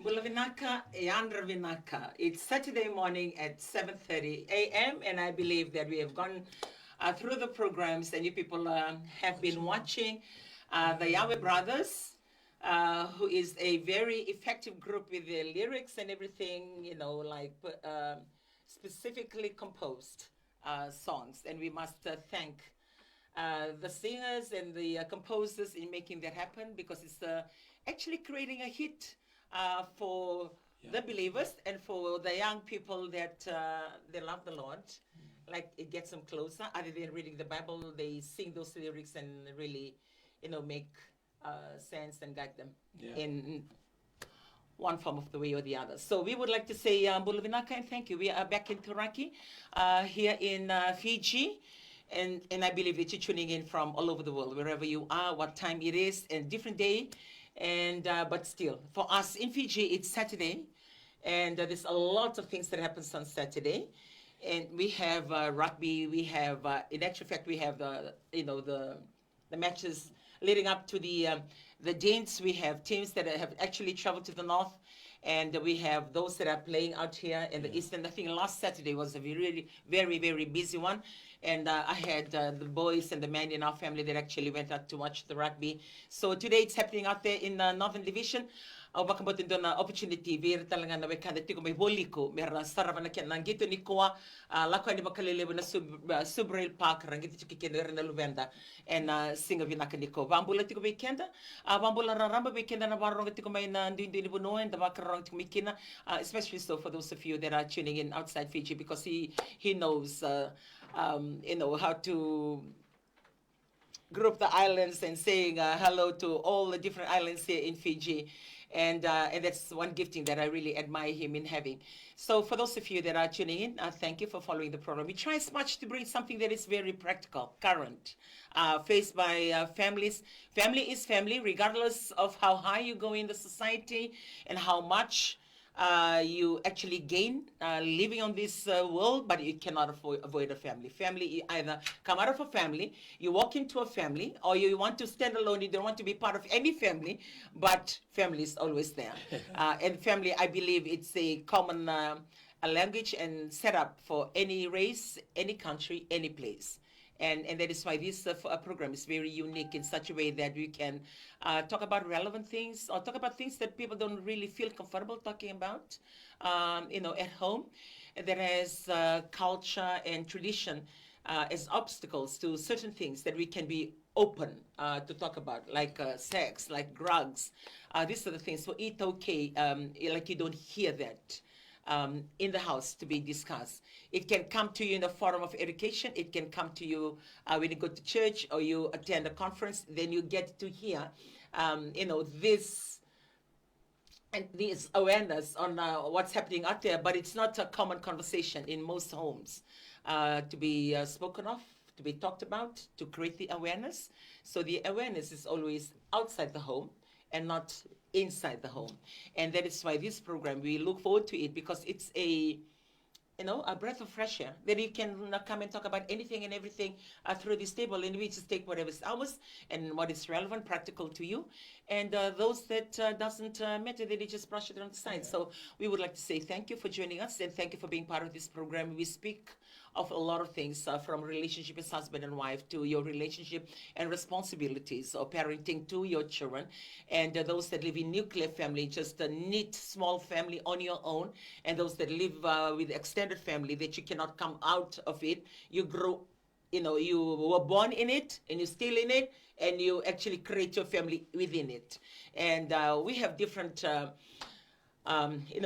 Bulavinaka, Yandravinaka. It's Saturday morning at 7:30 a.m. and I believe that we have gone through the programs and you people have been watching the Yahweh Brothers, who is a very effective group with their lyrics and everything, specifically composed songs. And we must thank the singers and the composers in making that happen because it's actually creating a hit for the believers and for the young people that they love the Lord. Like it gets them closer. Other than reading the Bible, they sing those lyrics and really, make sense and guide them in one form of the way or the other. So we would like to say Bulavinaka and thank you. We are back in Turaki, here in Fiji. And I believe that you're tuning in from all over the world, wherever you are, what time it is, and different day. And but still, for us in Fiji, it's Saturday, and there's a lot of things that happens on Saturday. And we have rugby. We have, in actual fact, we have the matches leading up to the Danes. We have teams that have actually traveled to the north, and we have those that are playing out here in the east. And I think last Saturday was a really very, very busy one. And I had the boys and the men in our family that actually went out to watch the rugby. So today it's happening out there in the Northern Division. Baka mo din doon na opportunity, vir talaga na wekanda tiko may boliko, mera sarava na kyan nangito ni koa, lako ni makalelewa na Subrail Park, rangito chikikinera na Luvenda, and singa vinaka ni ko. Vambula tiko weekenda, vambula raramba weekenda na barong tiko may na nduindi ni buno, and the bakarong tiko mikina, especially so for those of you that are tuning in outside Fiji, because he knows, how to group the islands and saying hello to all the different islands here in Fiji. And that's one gifting that I really admire him in having. So for those of you that are tuning in, thank you for following the program. We try as much to bring something that is very practical, current, faced by families. Family is family, regardless of how high you go in the society and how much you actually gain living on this world, but you cannot avoid a family. Family, you either come out of a family, you walk into a family, or you want to stand alone, you don't want to be part of any family, but family is always there. And family, I believe it's a common a language and setup for any race, any country, any place. And that is why this program is very unique in such a way that we can talk about relevant things or talk about things that people don't really feel comfortable talking about, at home. That has culture and tradition as obstacles to certain things that we can be open to talk about, like sex, like drugs. These are the things. So it's okay, like you don't hear that. In the house to be discussed. It can come to you in the form of education. It can come to you when you go to church or you attend a conference. Then you get to hear, this and this awareness on what's happening out there. But it's not a common conversation in most homes to be spoken of, to be talked about, to create the awareness. So the awareness is always outside the home and not inside the home. And that is why this program, we look forward to it because it's a breath of fresh air that you can come and talk about anything and everything through this table, and we just take whatever is ours and what is relevant, practical to you, and those that doesn't matter, then you just brush it on the side. So we would like to say thank you for joining us and thank you for being part of this program. We speak of a lot of things from relationship as husband and wife to your relationship and responsibilities or parenting to your children, and those that live in nuclear family, just a neat small family on your own, and those that live with extended family that you cannot come out of it. You grow, you were born in it and you're still in it, and you actually create your family within it. And we have different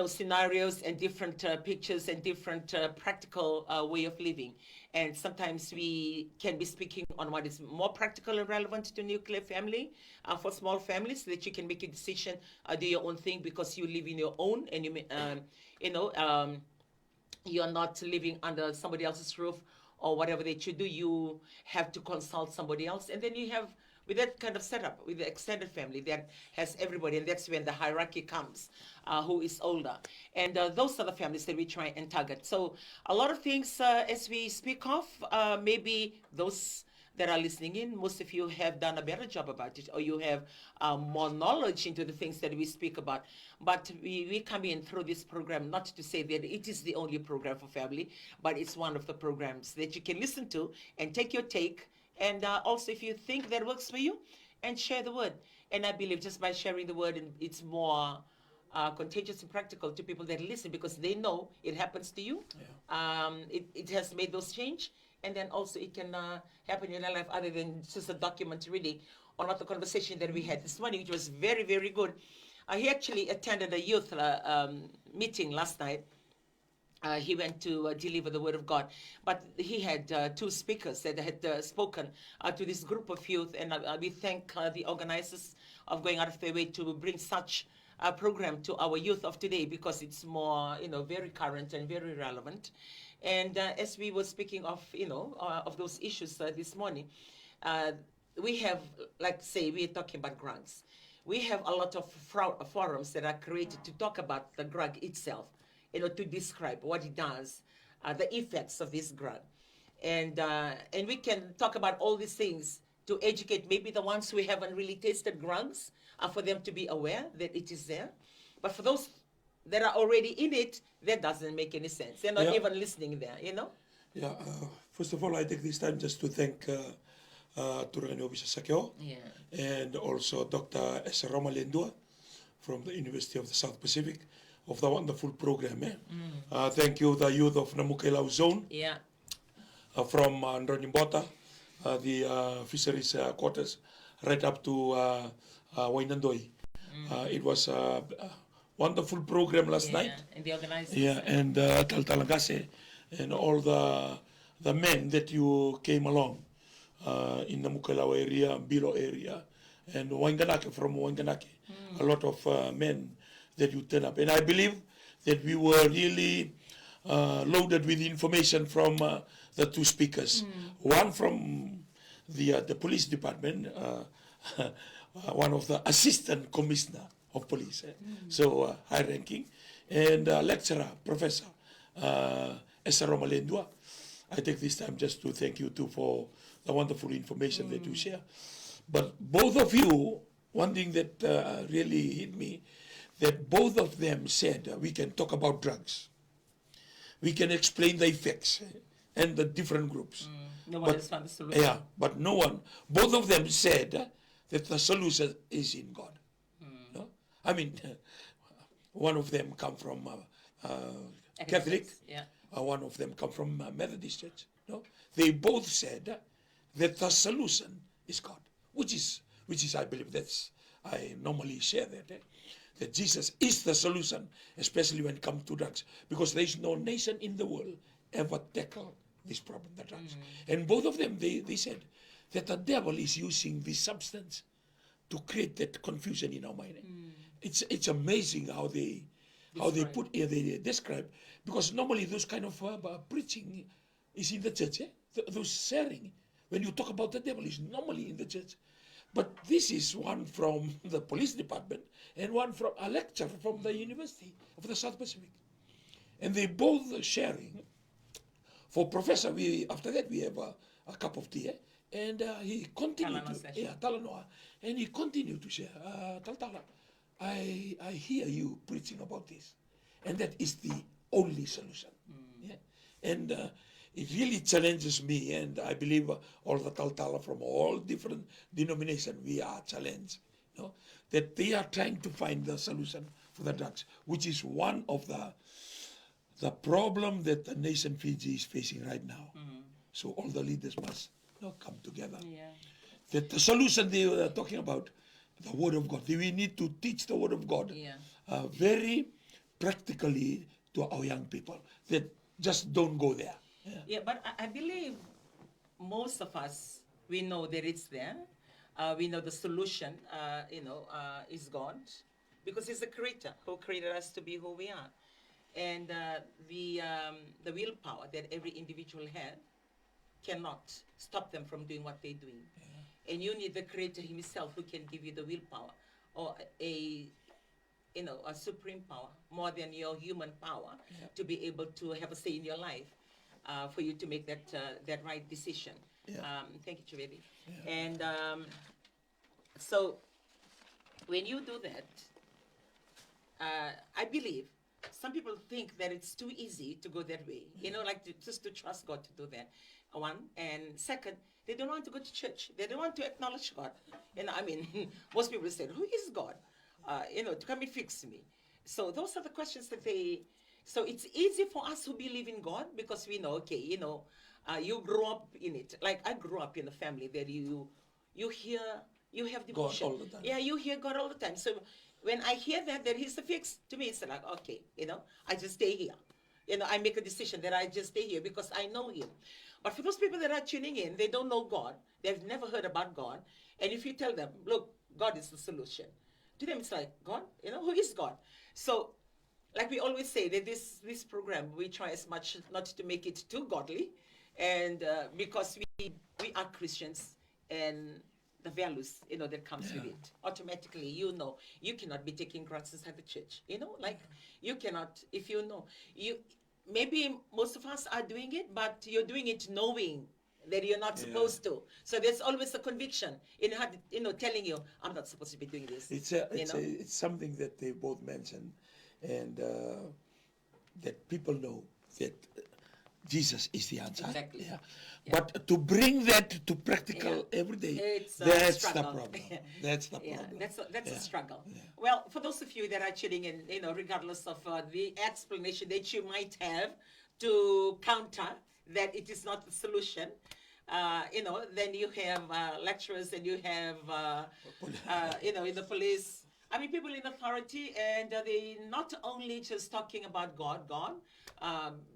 scenarios and different pictures and different practical way of living. And sometimes we can be speaking on what is more practical and relevant to nuclear family for small families, so that you can make a decision, do your own thing because you live in your own, and you're not living under somebody else's roof or whatever that you do. You have to consult somebody else, and then you have with that kind of setup, with the extended family that has everybody, and that's when the hierarchy comes, who is older. And those are the families that we try and target. So a lot of things as we speak of, maybe those that are listening in, most of you have done a better job about it, or you have more knowledge into the things that we speak about. But we come in through this program not to say that it is the only program for family, but it's one of the programs that you can listen to and take your take. And also, if you think that works for you, and share the word. And I believe just by sharing the word, it's more contagious and practical to people that listen, because they know it happens to you. It has made those change, and then also it can happen in your life, other than just a document reading or not the conversation that we had this morning, which was very, very good. He actually attended a youth meeting last night. He went to deliver the word of God, but he had two speakers that had spoken to this group of youth, and we thank the organizers of going out of their way to bring such a program to our youth of today, because it's more, very current and very relevant. And as we were speaking of, of those issues this morning, we have, like say, we're talking about drugs. We have a lot of forums that are created to talk about the drug itself, to describe what it does, the effects of this drug. And we can talk about all these things to educate maybe the ones who haven't really tasted drugs, for them to be aware that it is there. But for those that are already in it, that doesn't make any sense. They're not even listening there, Yeah, first of all, I take this time just to thank Turangani Obisa Sakyo, and also Dr. Esaroma Lendua from the University of the South Pacific, of the wonderful program. Thank you, the youth of Namukailau Zone, from Ndronimbota, the fisheries quarters, right up to Wainandoi. It was a wonderful program last night. And the organizers. And Taltalagase, and all the men that you came along in the Namukailau area, Bilo area, and Wainganake, from Wainganake. A lot of men that you turn up. And I believe that we were really loaded with information from the two speakers. One from the police department, one of the assistant commissioner of police, so high ranking, and lecturer, professor, Esaroma Lendua. I take this time just to thank you too for the wonderful information that you share. But both of you, one thing that really hit me, that both of them said we can talk about drugs. We can explain the effects and the different groups. No one has found the solution. Yeah, but no one, both of them said that the solution is in God. No? I mean, one of them come from Catholic, one of them come from Methodist Church. No? They both said that the solution is God, which is I believe I normally share that. That Jesus is the solution, especially when it comes to drugs, because there is no nation in the world ever tackle this problem, the drugs. And both of them, they said that the devil is using this substance to create that confusion in our mind. It's amazing how they they describe, because normally those kind of preaching is in the church. Those sharing, when you talk about the devil, is normally in the church. But this is one from the police department and one from a lecturer from the University of the South Pacific. And they both sharing. For Professor, after that we have a cup of tea, and he continued Talanoa, and he continued to share. Taltala, I hear you preaching about this, and that is the only solution. And it really challenges me, and I believe all the Taltala from all different denominations, we are challenged, that they are trying to find the solution for the drugs, which is one of the problem that the nation Fiji is facing right now. So all the leaders must come together. That the solution they are talking about, the Word of God, we need to teach the Word of God very practically to our young people, that just don't go there. But I believe most of us, we know that it's there. We know the solution, is God, because He's the Creator who created us to be who we are. And the willpower that every individual has cannot stop them from doing what they're doing. And you need the Creator Himself who can give you the willpower, or a supreme power, more than your human power, to be able to have a say in your life, for you to make that right decision. Thank you, Chivedi. And so when you do that, I believe some people think that it's too easy to go that way. Like just to trust God to do that. One. And second, they don't want to go to church. They don't want to acknowledge God. Most people say, who is God? To come and fix me. So those are the questions that so it's easy for us who believe in God because we know, okay, you grew up in it. Like I grew up in a family that you have devotion. God all the time. Yeah, you hear God all the time. So when I hear that He's the fix, to me it's like, okay, I just stay here. I make a decision that I just stay here because I know Him. But for those people that are tuning in, they don't know God. They've never heard about God. And if you tell them, look, God is the solution. To them, it's like, God? Who is God? So, like we always say, that this program, we try as much not to make it too godly. And because we are Christians and the values, that comes with it. Automatically, you cannot be taking drugs inside the church. You cannot, if maybe most of us are doing it, but you're doing it knowing that you're not supposed to. So there's always a conviction in her, telling you, I'm not supposed to be doing this. It's something that they both mentioned, and that people know that Jesus is the answer. Exactly. Yeah. But to bring that to practical every day, that's the problem. That's the problem. That's a struggle. Yeah. Well, for those of you that are tuning in, regardless of the explanation that you might have to counter that it is not the solution, then you have lecturers and you have, in the police. People in authority, and they not only just talking about God,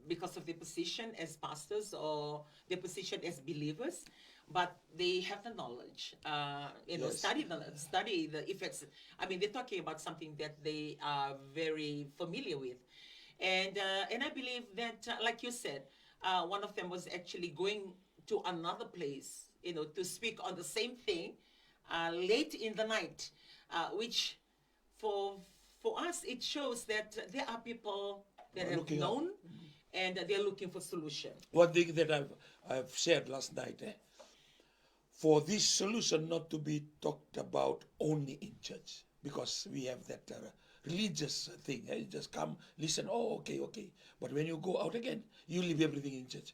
because of their position as pastors or their position as believers, but they have the knowledge, study the effects. They're talking about something that they are very familiar with. And I believe that, like you said, one of them was actually going to another place, to speak on the same thing late in the night, which for us, it shows that there are people that have known and they're looking for solution. One thing that I've shared last night, for this solution not to be talked about only in church, because we have that religious thing. You just come, listen, okay. But when you go out again, you leave everything in church.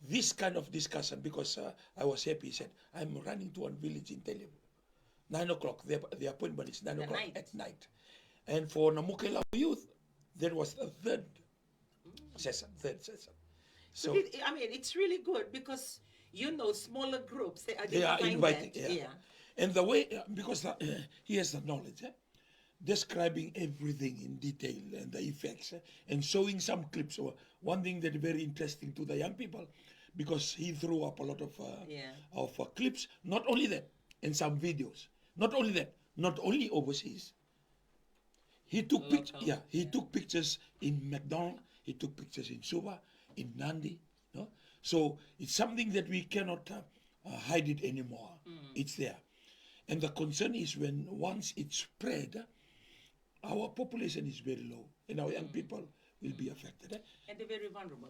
This kind of discussion, because I was happy, he said, I'm running to one village in Telem. 9 o'clock, the appointment is 9 o'clock at night. And for Namukela youth, there was a third session. So it's really good because smaller groups they are inviting. Yeah. And the way, because he has the knowledge, describing everything in detail and the effects, and showing some clips. One thing that is very interesting to the young people, because he threw up a lot of clips. Not only that, and some videos. Not only that, not only overseas. He took took pictures in McDonald. He took pictures in Suva, in Nandi. No? So it's something that we cannot hide it anymore. It's there. And the concern is once it's spread, our population is very low, and our young people will be affected. And they're very vulnerable,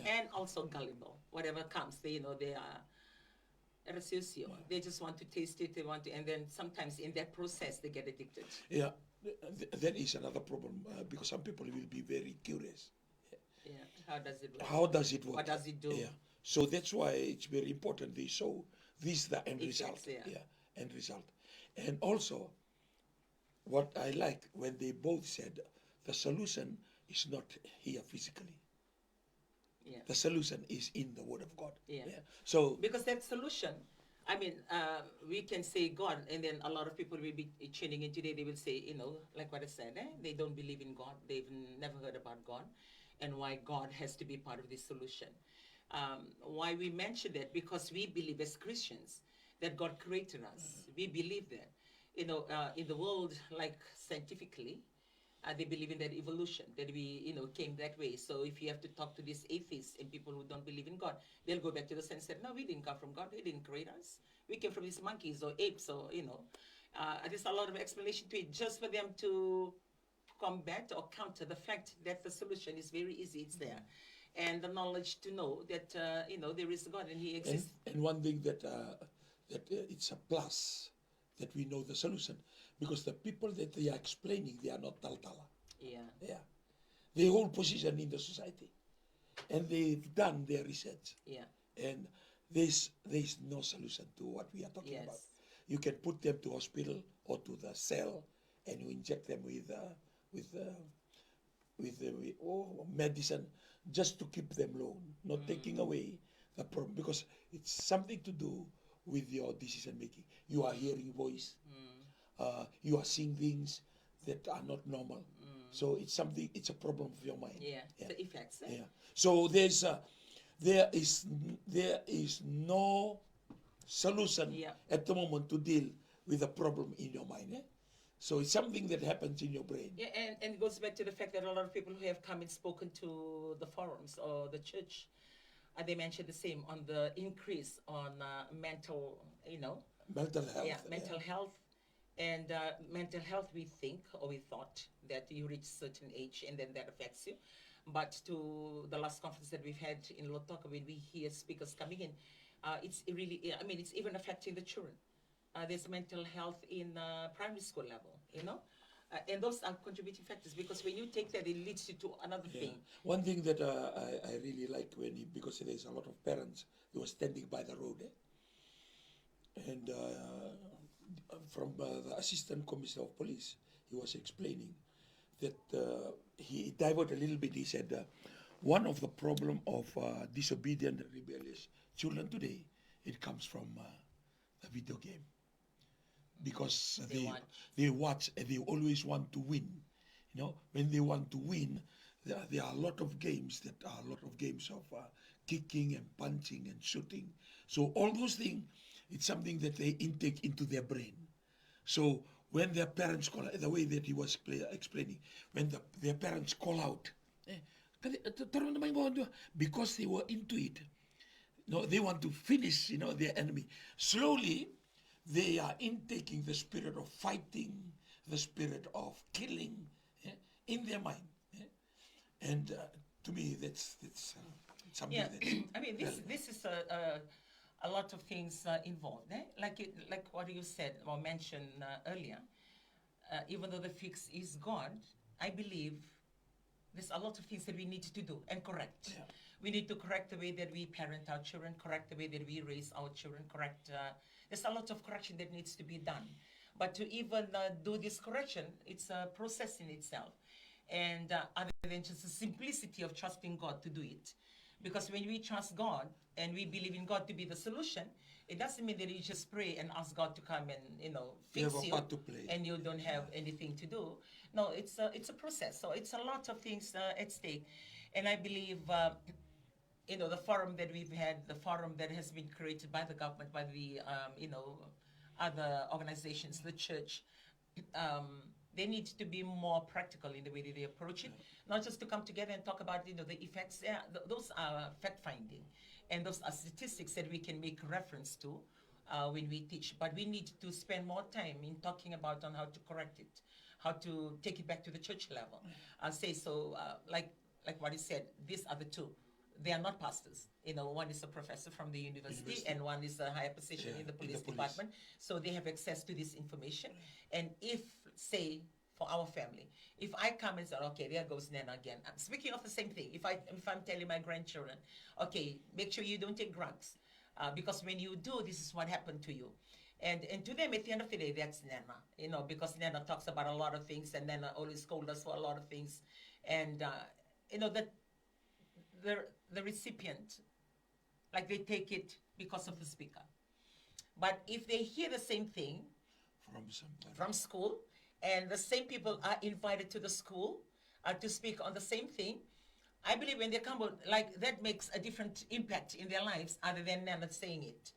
and also gullible. Whatever comes, they are resucio. They just want to taste it. They want to, and then sometimes in that process they get addicted. Yeah, that is another problem because some people will be very curious. Yeah. How does it work? How does it work? What does it do? Yeah. So that's why it's very important they show this the end result. End result. And also, what I like when they both said the solution is not here physically. Yeah. The solution is in the Word of God. Yeah. So because that solution, we can say God, and then a lot of people will be tuning in today. They will say, like what I said, they don't believe in God. They've never heard about God, and why God has to be part of this solution. Why we mention that? Because we believe as Christians that God created us. We believe that. In the world, like scientifically, they believe in that evolution, that we, came that way. So if you have to talk to these atheists and people who don't believe in God, they'll go back to the sense that, no, we didn't come from God. He didn't create us. We came from these monkeys or apes or, there's a lot of explanation to it just for them to combat or counter the fact that the solution is very easy. It's there. and the knowledge to know that there is God and He exists. And one thing that it's a plus that we know the solution, because the people that they are explaining, they are not taltala. Yeah. They hold position in the society, and they've done their research. Yeah. And there's no solution to what we are talking Yes. about. You can put them to hospital or to the cell, and you inject them with medicine just to keep them low, not taking away the problem, because it's something to do with your decision making. You are hearing voice, you are seeing things that are not normal. So it's a problem of your mind. Yeah. The effects. Yeah. So there is no solution at the moment to deal with a problem in your mind. So it's something that happens in your brain. Yeah, and it goes back to the fact that a lot of people who have come and spoken to the forums or the church, they mentioned the same on the increase on mental health. Yeah, mental health. And mental health, we think or we thought that you reach a certain age and then that affects you. But to the last conference that we've had in Lotoka, when we hear speakers coming in, it's really, it's even affecting the children. There's mental health in primary school level, and those are contributing factors, because when you take that, it leads you to another thing. One thing that I really like because there's a lot of parents who were standing by the road, and from the Assistant Commissioner of Police, he was explaining that he diverted a little bit. He said one of the problem of disobedient and rebellious children today, it comes from the video game, because they watch and they always want to win. When they want to win, there are a lot of games of kicking and punching and shooting. So all those things, it's something that they intake into their brain. So when their parents call, the way that he was explaining, when their parents call out, because they were into it, they want to finish, their enemy. Slowly, they are intaking the spirit of fighting, the spirit of killing in their mind. And to me, that's something. Yeah, that's this is a lot of things involved. Like what you said or mentioned earlier. Even though the fix is God, I believe there's a lot of things that we need to do and correct. Yeah. We need to correct the way that we parent our children, correct the way that we raise our children, correct. There's a lot of correction that needs to be done. But to even do this correction, it's a process in itself. And other than just the simplicity of trusting God to do it. Because when we trust God and we believe in God to be the solution, it doesn't mean that you just pray and ask God to come and fix you, part to play, and you don't have anything to do. No, it's a process. So it's a lot of things at stake, and I believe the forum that we've had, the forum that has been created by the government, by the other organizations, the church. They need to be more practical in the way that they approach it, not just to come together and talk about the effects. Yeah, those are fact finding, and those are statistics that we can make reference to when we teach. But we need to spend more time in talking about on how to correct it, how to take it back to the church level. I'll say so, like what he said. These are the two. They are not pastors. One is a professor from the university, and one is a higher position in the police department. So they have access to this information. And if, say, for our family, if I come and say, okay, there goes Nana again. I'm speaking of the same thing. If I'm telling my grandchildren, okay, make sure you don't take drugs, because when you do, this is what happened to you. And to them, at the end of the day, that's Nana, because Nana talks about a lot of things, and Nana always scolds us for a lot of things. And, that the recipient, like they take it because of the speaker. But if they hear the same thing from school, and the same people are invited to the school to speak on the same thing, I believe when they come out, like that makes a different impact in their lives other than Nana saying it.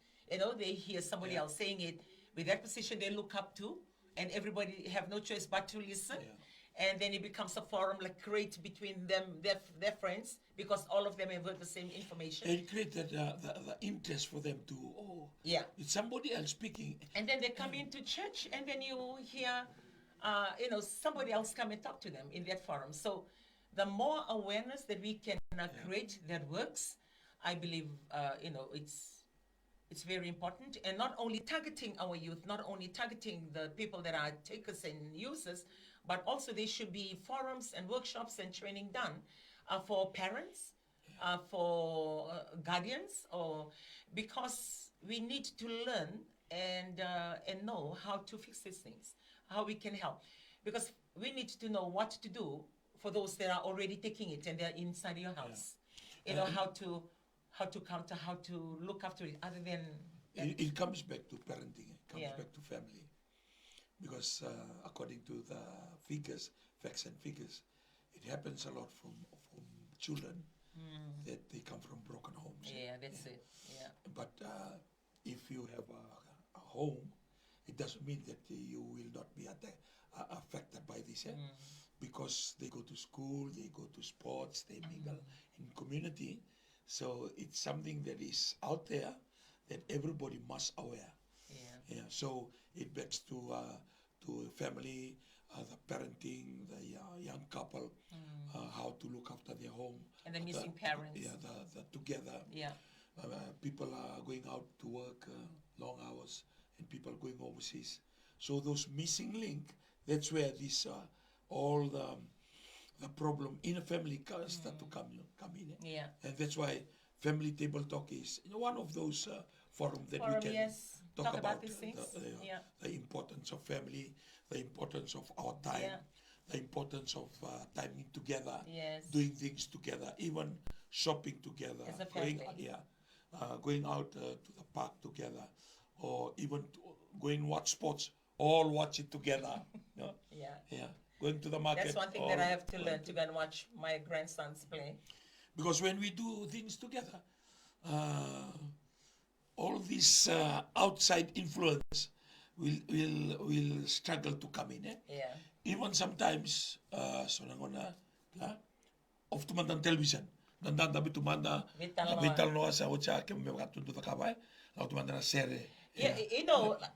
They hear somebody else saying it with that position they look up to, and everybody have no choice but to listen. Yeah. And then it becomes a forum like create between them, their friends, because all of them have heard the same information. And create the interest for them to, it's somebody else speaking. And then they come into church, and then you hear, somebody else come and talk to them in that forum. So the more awareness that we can create that works, I believe, it's very important, and not only targeting our youth, not only targeting the people that are takers and users, but also there should be forums and workshops and training done for parents, for guardians, or because we need to learn and know how to fix these things, how we can help, because we need to know what to do for those that are already taking it and they're inside your house. You know, how to counter, how to look after it, other than it comes back to parenting, it comes back to family, because according to the figures, facts and figures, it happens a lot from children that they come from broken homes. Yeah, that's it. Yeah. But if you have a home, it doesn't mean that you will not be affected by this, because they go to school, they go to sports, they mingle in community. So it's something that is out there that everybody must aware. Yeah. So it backs to family, the parenting, the young couple, how to look after their home. And the missing parents. Yeah, the together. Yeah. People are going out to work long hours, and people going overseas. So those missing link, that's where this all the problem in a family start to come in. Yeah. And that's why family table talk is one of those forums that we can talk about these things. The importance of family, the importance of our time, the importance of timing together, doing things together, even shopping together, as a family. Going out to the park together, or even going watch sports, all watch it together. Yeah. Going to the market. That's one thing that I have to learn, to go and watch my grandsons play. Because when we do things together, all this outside influence will struggle to come in. Even sometimes, of tumandang television, dandan tabi tumanda vital noa sa ocha ke memakatundu takabay, lau tumanda na sere. Yeah,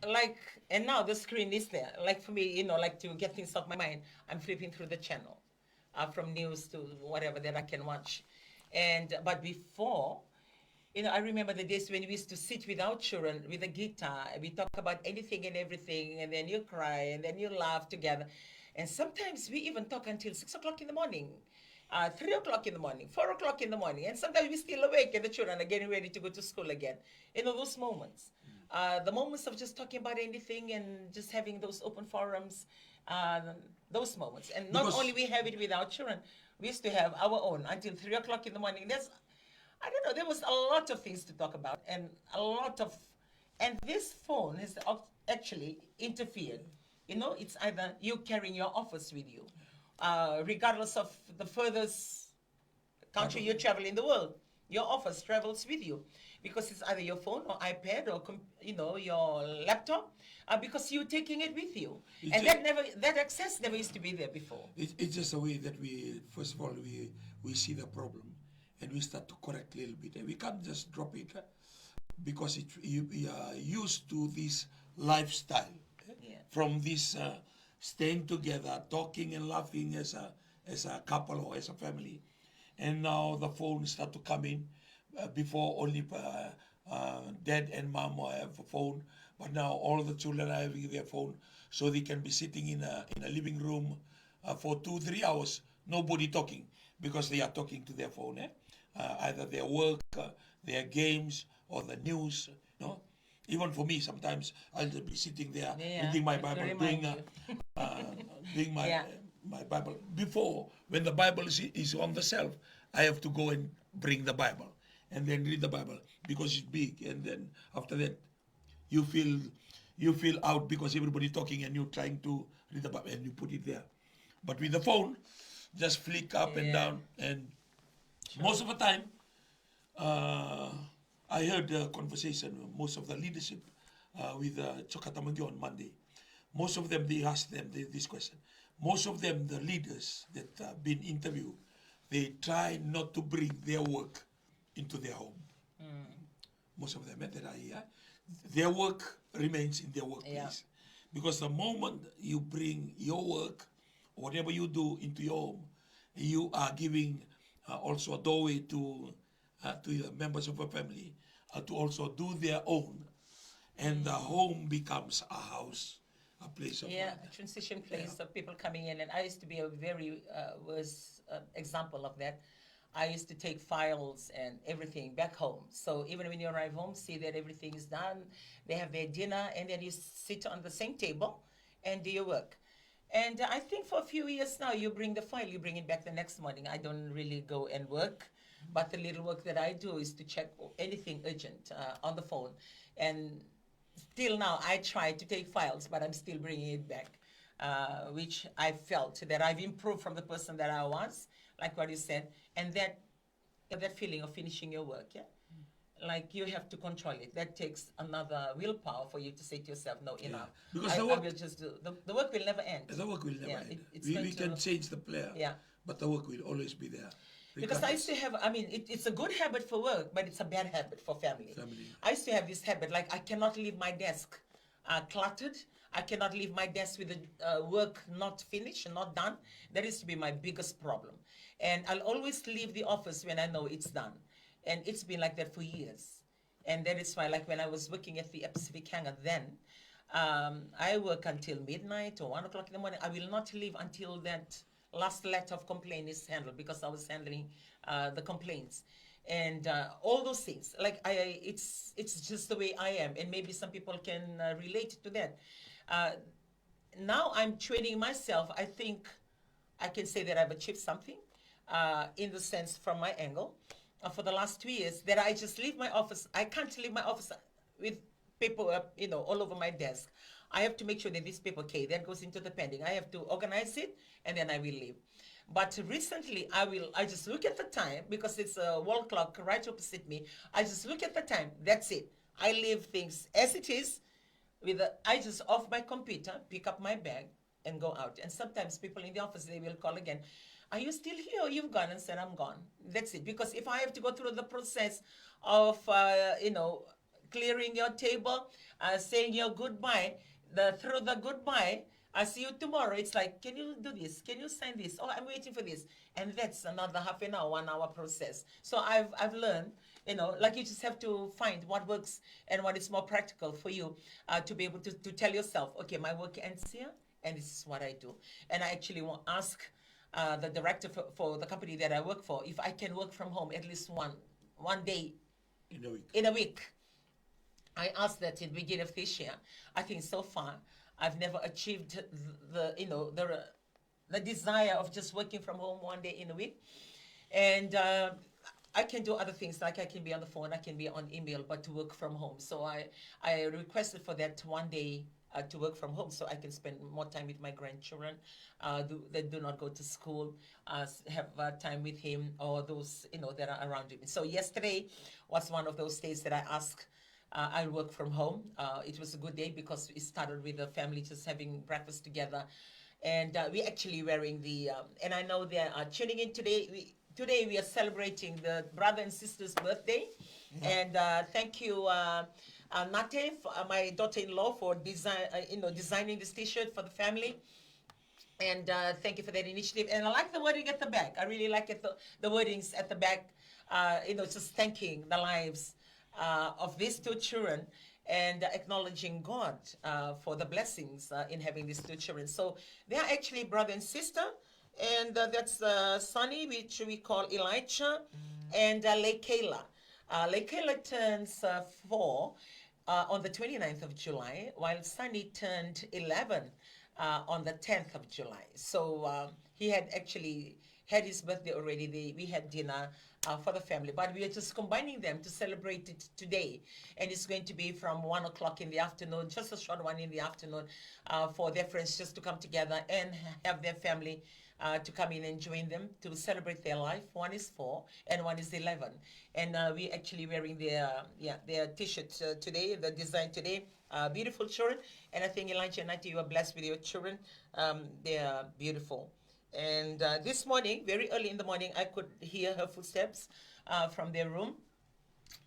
like, and now the screen is there. Like for me, like to get things off my mind, I'm flipping through the channel, from news to whatever that I can watch. But before, I remember the days when we used to sit with our children with a guitar, and we talk about anything and everything, and then you cry, and then you laugh together. And sometimes we even talk until 6 o'clock in the morning, 3 o'clock in the morning, 4 o'clock in the morning, and sometimes we're still awake and the children are getting ready to go to school again. Those moments. The moments of just talking about anything and just having those open forums, those moments. And not only we have it with our children, we used to have our own until 3 o'clock in the morning. There was a lot of things to talk about, and and this phone has actually interfered. It's either you carrying your office with you, regardless of the furthest country you travel in the world, your office travels with you, because it's either your phone or iPad or your laptop, because you're taking it with you, and that access never used to be there before. It's just a way that we first of all we see the problem, and we start to correct a little bit, and we can't just drop it, because we are used to this lifestyle, from this staying together, talking and laughing as a couple or as a family, and now the phones start to come in. Before only dad and mom have a phone, but now all the children are having their phone, so they can be sitting in a living room for 2-3 hours, nobody talking, because they are talking to their phone, either their work, their games, or the news. Even for me, sometimes I'll just be sitting there reading my Bible, doing my Bible. Before, when the Bible is on the shelf, I have to go and bring the Bible and then read the Bible, because it's big, and then after that you feel out because everybody talking and you're trying to read the Bible and you put it there. But with the phone, just flick up and down, and most of the time I heard a conversation, most of the leadership with Chokatamangi on Monday. Most of them, they asked them this question. Most of them, the leaders that have been interviewed, they try not to bring their work into their home. Most of them that are here, their work remains in their workplace. Because the moment you bring your work, whatever you do, into your home, you are giving also a doorway to the members of a family to also do their own, and the home becomes a house, a place of Yeah, God. a transition place of people coming in. And I used to be a very was example of that. I used to take files and everything back home. So even when you arrive home, see that everything is done. They have their dinner, and then you sit on the same table and do your work. And I think for a few years now, you bring the file, you bring it back the next morning. I don't really go and work, but the little work that I do is to check anything urgent on the phone. And still now, I try to take files, but I'm still bringing it back, which I felt that I've improved from the person that I was, like what you said, and that feeling of finishing your work, yeah. Like you have to control it. That takes another willpower for you to say to yourself, "No, enough. Because I the work, will just do the work will never end." the work will never Yeah, end. it's We going to- can change the player, Yeah. but the work will always be there. Because I used regardless. to have, I mean, it's a good habit for work, but it's a bad habit for family. Family. I used to have this habit, like I cannot leave my desk cluttered. I cannot leave my desk with the work not finished and not done. That used to be my biggest problem. And I'll always leave the office when I know it's done. And it's been like that for years. And that is why, like when I was working at the Pacific Hangar then, I work until midnight or 1 o'clock in the morning. I will not leave until that last letter of complaint is handled, because I was handling the complaints and all those things. Like it's just the way I am, and maybe some people can relate to that. Now I'm training myself. I think I can say that I've achieved something in the sense from my angle. For the last 2 years, that I just leave my office. I can't leave my office with paper, all over my desk. I have to make sure that this paper, okay, that goes into the pending. I have to organize it, and then I will leave. But recently, I just look at the time, because it's a wall clock right opposite me. I just look at the time. That's it. I leave things as it is. I just off my computer, pick up my bag, and go out. And sometimes people in the office, they will call again. Are you still here, or you've gone? And said, I'm gone. That's it. Because if I have to go through the process of, clearing your table, saying your goodbye, through the goodbye, I see you tomorrow. It's like, can you do this? Can you sign this? Oh, I'm waiting for this. And that's another half an hour, 1 hour process. So I've learned, like you just have to find what works and what is more practical for you to be able to tell yourself, okay, my work ends here, and this is what I do. And I actually want to ask the director for the company that I work for if I can work from home at least one day in a week. I asked that in the beginning of this year. I think so far I've never achieved the desire of just working from home 1 day in a week. And I can do other things, like I can be on the phone, I can be on email, but to work from home. So I requested for that 1 day to work from home, so I can spend more time with my grandchildren that do not go to school, have time with him, or those that are around him. So yesterday was one of those days that I asked. I work from home. It was a good day because it started with the family just having breakfast together, and we actually wearing the. And I know they are tuning in today. Today we are celebrating the brother and sister's birthday, and thank you. Nate, my daughter-in-law, for designing this T-shirt for the family, and thank you for that initiative. And I like the wording at the back. I really like it. The wordings at the back, just thanking the lives of these two children and acknowledging God for the blessings in having these two children. So they are actually brother and sister, and that's Sonny, which we call Elijah, and Leikela. Leikela turns 4 on the 29th of July, while Sonny turned 11 on the 10th of July. So he had actually had his birthday already. We had dinner for the family, but we are just combining them to celebrate it today. And it's going to be from 1 o'clock in the afternoon, just a short one in the afternoon, for their friends just to come together and have their family to come in and join them to celebrate their life. One is 4 and one is 11. And we actually wearing their T-shirts today, the design today. Beautiful children. And I think Elijah and Nati, you are blessed with your children. They are beautiful. And this morning, very early in the morning, I could hear her footsteps from their room.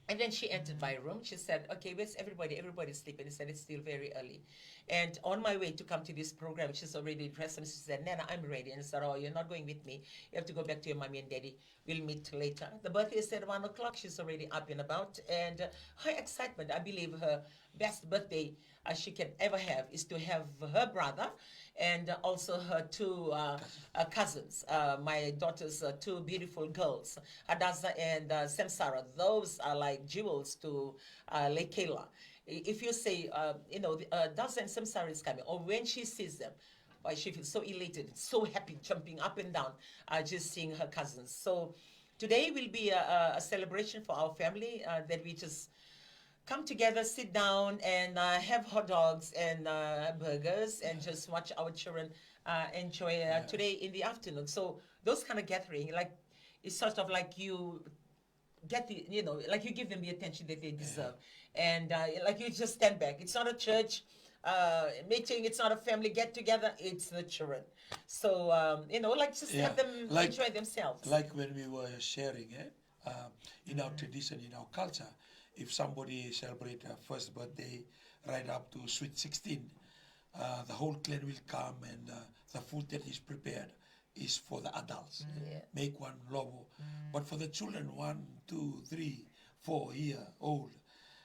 And then she entered my room. She said, "Okay, where's everybody? Everybody's sleeping." I said, "It's still very early." And on my way to come to this program, she's already dressed, and she said, "Nana, I'm ready." And I said, "Oh, you're not going with me. You have to go back to your mommy and daddy. We'll meet later." The birthday is at 1 o'clock. She's already up and about. And her excitement, I believe her best birthday she can ever have is to have her brother and also her two cousins, my daughter's two beautiful girls, Hadassah and Samsara. Those are like jewels to Lekela. If you say, Hadassah and Samsara is coming, or when she sees them, why she feels so elated, so happy, jumping up and down, just seeing her cousins. So today will be a celebration for our family that we just come together, sit down, and have hot dogs and burgers, and just watch our children enjoy today in the afternoon. So those kind of gathering, like it's sort of like you get the, like you give them the attention that they deserve, and like you just stand back. It's not a church meeting. It's not a family get together. It's the children. So like just let them enjoy themselves. Like when we were sharing, in our tradition, in our culture. If somebody celebrates their first birthday right up to sweet 16, the whole clan will come, and the food that is prepared is for the adults. Make one lobo. But for the children, 1, 2, 3, 4 year old,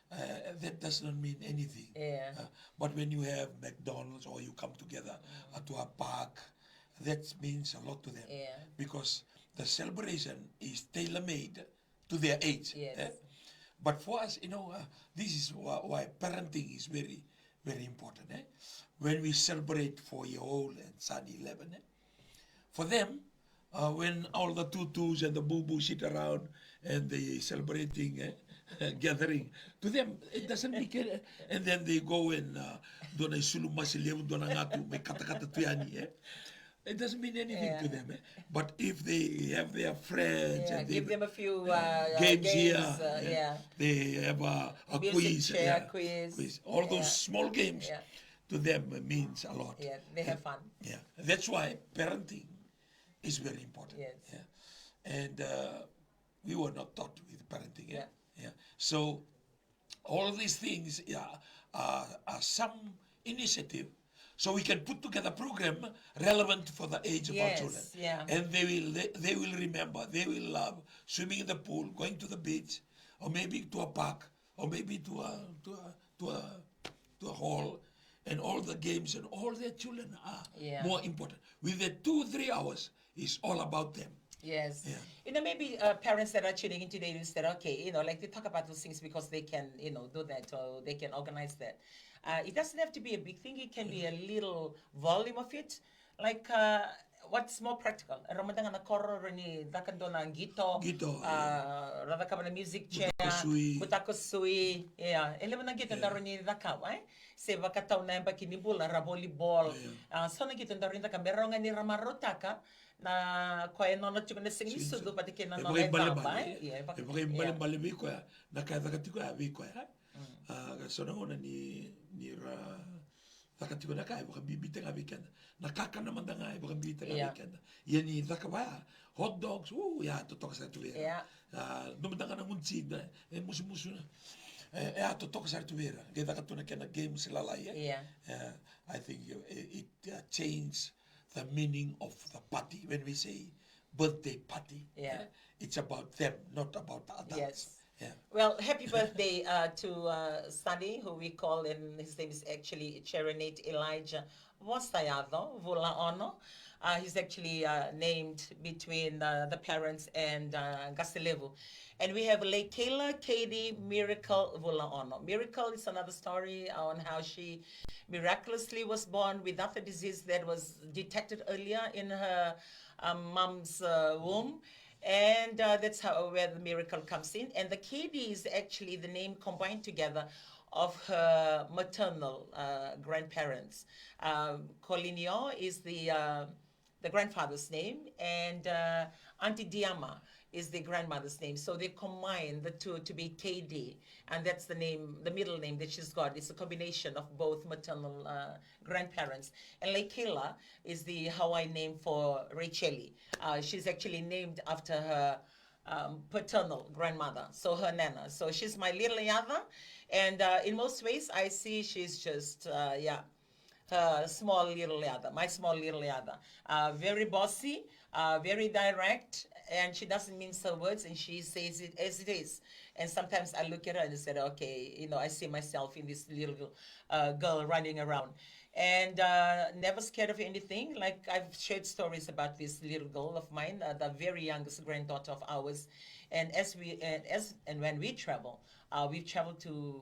that does not mean anything. But when you have McDonald's or you come together to a park, that means a lot to them. Because the celebration is tailor-made to their age. But for us, this is why parenting is very, very important. When we celebrate 4-year-old and son 11, for them, when all the tutus and the boo-boo sit around and they celebrating gathering, to them it doesn't make it. And then they go and do na isuluma siliw do na ngatu may kata-kata tuyani. It doesn't mean anything to them. But if they have their friends and give them a few games here, they have a quiz, quiz. All those small games to them means a lot. They have fun. That's why parenting is very important. And we were not taught with parenting. So all these things are some initiative. So we can put together a program relevant for the age of our children. And they will remember, they will love swimming in the pool, going to the beach, or maybe to a park, or maybe to a hall, and all the games and all their children are more important. With the 2-3 hours, it's all about them. Maybe parents that are tuning in today will say, okay, like they talk about those things because they can, do that, or they can organize that. It doesn't have to be a big thing. It can be a little volume of it. Like, what's more practical? Ramadan na koro ni dakando na gito. Rada ka ba na music chair. Butako sui. Ele ba na gito daro ni dakaw, Se bakataw na yung pakinibula, rabolibol. So na gito daro ni dakaw. Meron nga ni ramarotaka na kaya no na chukuna sing isudo pati kina no na tamba. Bali ko ya. Nakadakatiko ya biko ya. So na una ni takatiko na kaya baka bibita nga weekend. Nakaka naman na nga baka bibita nga weekend. Yan ni takabaya. Hot dogs, tutok sa tuwera. Dumadang ka ng unsid na, musu-musu na. Tutok sa tuwera. Kaya takato na kaya na game sila laya. I think it changed the meaning of the party. When we say birthday party, it's about them, not about the adults. Well, happy birthday to Sunny, who we call, and his name is actually Cherenate Elijah Vostayado Vulaono. He's actually named between the parents and Gasilevu. And we have Lekela Katie Miracle Vulaono. Miracle is another story on how she miraculously was born without the disease that was detected earlier in her mom's womb. And that's where the miracle comes in. And the Katie is actually the name combined together of her maternal grandparents. Colinio is the grandfather's name, and Auntie Diama is the grandmother's name. So they combine the two to be KD, and that's the name, the middle name that she's got. It's a combination of both maternal grandparents. And Lekela is the Hawaiian name for Racheli. She's actually named after her paternal grandmother, so her nana. So she's my little Yada, and in most ways, I see she's just her small little Yada, my small little Yada. Very bossy, very direct, and she doesn't mince her words, and she says it as it is. And sometimes I look at her and I said, okay, I see myself in this little girl running around. And never scared of anything. Like I've shared stories about this little girl of mine, the very youngest granddaughter of ours. And when we travel, we've traveled to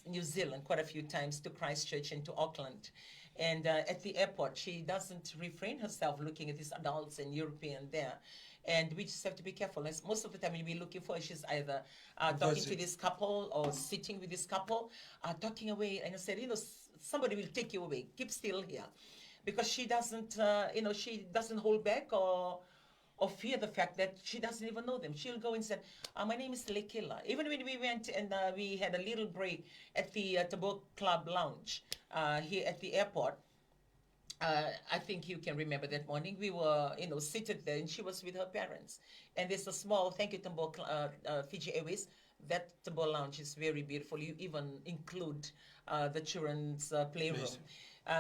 New Zealand quite a few times, to Christchurch and to Auckland. And at the airport, she doesn't refrain herself looking at these adults and European there. And we just have to be careful. As most of the time, when we're looking for her, she's either talking to this couple or sitting with this couple, talking away. And I said, somebody will take you away. Keep still here, because she doesn't, she doesn't hold back or fear the fact that she doesn't even know them. She'll go and say, my name is Lekila. Even when we went and we had a little break at the Tabor Club Lounge here at the airport, I think you can remember that morning. We were, seated there, and she was with her parents. And there's a small, thank you, Tabor, Fiji Airways. That Tabor Lounge is very beautiful. You even include the children's playroom.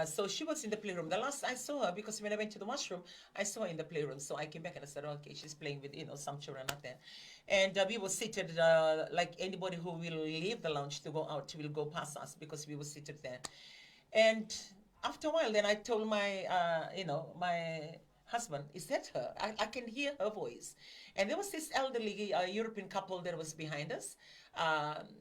So she was in the playroom. The last I saw her, because when I went to the washroom, I saw her in the playroom. So I came back and I said, okay, she's playing with, some children out there. And we were seated like anybody who will leave the lounge to go out will go past us, because we were seated there. And after a while, then I told my, my husband, is that her? I can hear her voice. And there was this elderly European couple that was behind us,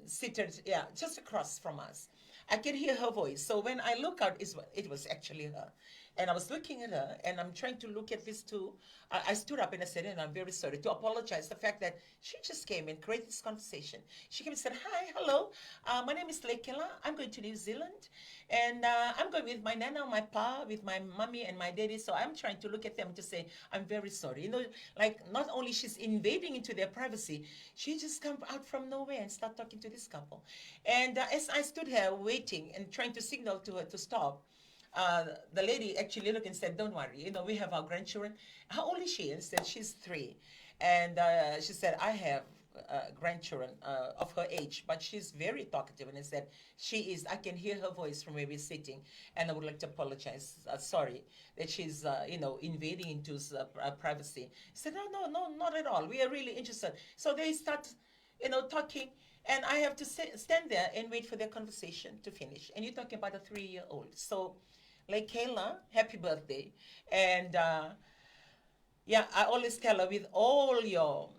seated, just across from us. I can hear her voice. So when I look out, it was actually her. And I was looking at her, and I'm trying to look at this too. I stood up and I said, and I'm very sorry, to apologize the fact that she just came and created this conversation. She came and said, hi, hello, my name is Lekela. I'm going to New Zealand, and I'm going with my nana, my pa, with my mommy and my daddy. So I'm trying to look at them to say, I'm very sorry. Like not only she's invading into their privacy, she just come out from nowhere and start talking to this couple. And as I stood here waiting and trying to signal to her to stop, the lady actually looked and said, don't worry, we have our grandchildren. How old is she? And said, she's 3. And she said, I have grandchildren of her age, but she's very talkative. And I said, I can hear her voice from where we're sitting. And I would like to apologize. Sorry that she's, invading into privacy. I said, no, not at all. We are really interested. So they start, talking. And I have to stand there and wait for their conversation to finish. And you're talking about a 3-year-old. So, like Kayla, happy birthday. And I always tell her, with all your,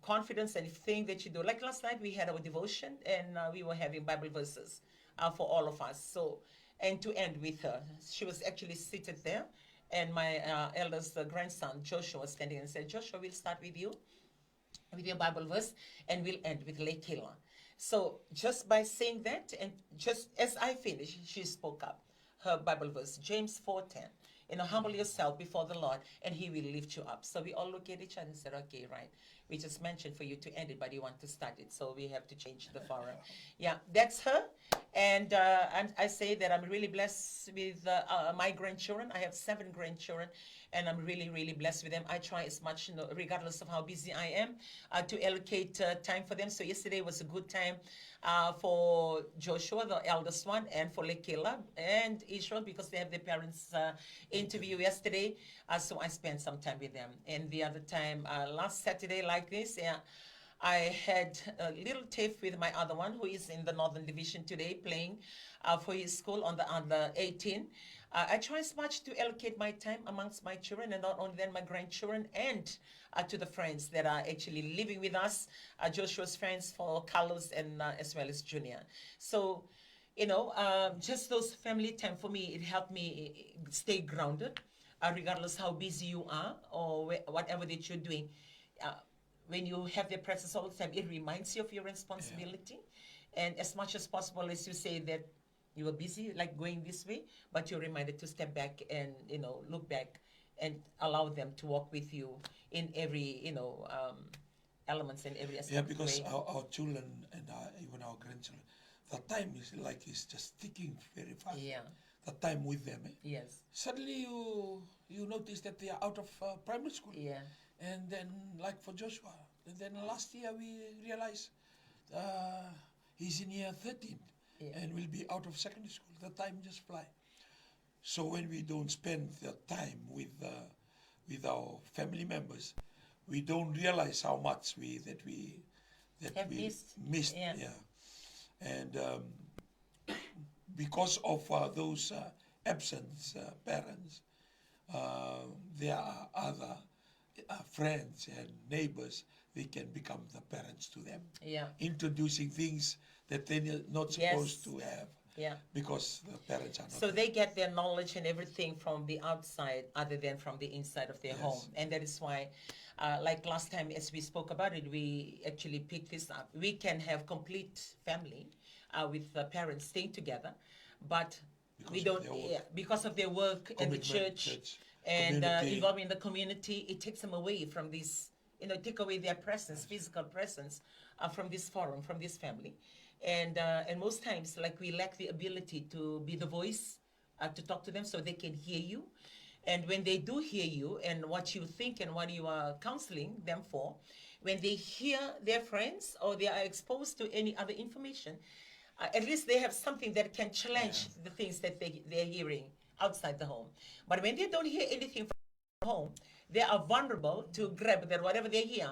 confidence and thing that you do. Like last night, we had our devotion, and we were having Bible verses for all of us. So, and to end with her, she was actually seated there. And my eldest grandson, Joshua, was standing and said, Joshua, we'll start with you, with your Bible verse, and we'll end with Lekela. So just by saying that, and just as I finished, she spoke up her Bible verse, James 4:10. Humble yourself before the Lord, and He will lift you up. So we all look at each other and said, okay, right. We just mentioned for you to end it, but you want to start it, so we have to change the forum. Yeah, that's her. And I say that I'm really blessed with my grandchildren. I have 7 grandchildren, and I'm really, really blessed with them. I try as much, regardless of how busy I am, to allocate time for them. So yesterday was a good time for Joshua, the eldest one, and for Lekela and Israel, because they have their parents' interview yesterday. So I spent some time with them. And the other time, last Saturday like this, I had a little tiff with my other one, who is in the Northern Division today, playing for his school on the under 18. I try as much to allocate my time amongst my children, and not only then my grandchildren, and to the friends that are actually living with us, Joshua's friends, for Carlos, and as well as Junior. So, just those family time for me, it helped me stay grounded, regardless how busy you are or whatever that you're doing. When you have their presence all the time, it reminds you of your responsibility. Yeah. And as much as possible, as you say that you were busy, like going this way, but you're reminded to step back and, look back and allow them to walk with you in every, elements and every aspect. Yeah, because our children and even our grandchildren, the time is just ticking very fast. Yeah. The time with them. Yes. Suddenly you notice that they are out of primary school. Yeah. And then, like for Joshua, and then last year we realized he's in year 13 and will be out of secondary school. The time just fly. So when we don't spend the time with our family members, we don't realize how much we missed. Yeah. And because of those absent parents, there are other friends and neighbors. They can become the parents to them. Yeah. Introducing things that they're not supposed to have. Yeah. Because the parents are not. So they get their knowledge and everything from the outside other than from the inside of their home. And that is why, like last time as we spoke about it, we actually picked this up. We can have complete family with the parents staying together, but we don't, because of their work and the church and involvement in the community, it takes them away from this, take away their presence, physical presence from this forum, from this family. And most times, like, we lack the ability to be the voice, to talk to them so they can hear you. And when they do hear you and what you think and what you are counseling them for, when they hear their friends or they are exposed to any other information, at least they have something that can challenge the things that they're hearing outside the home. But when they don't hear anything from home, they are vulnerable to grab that whatever they hear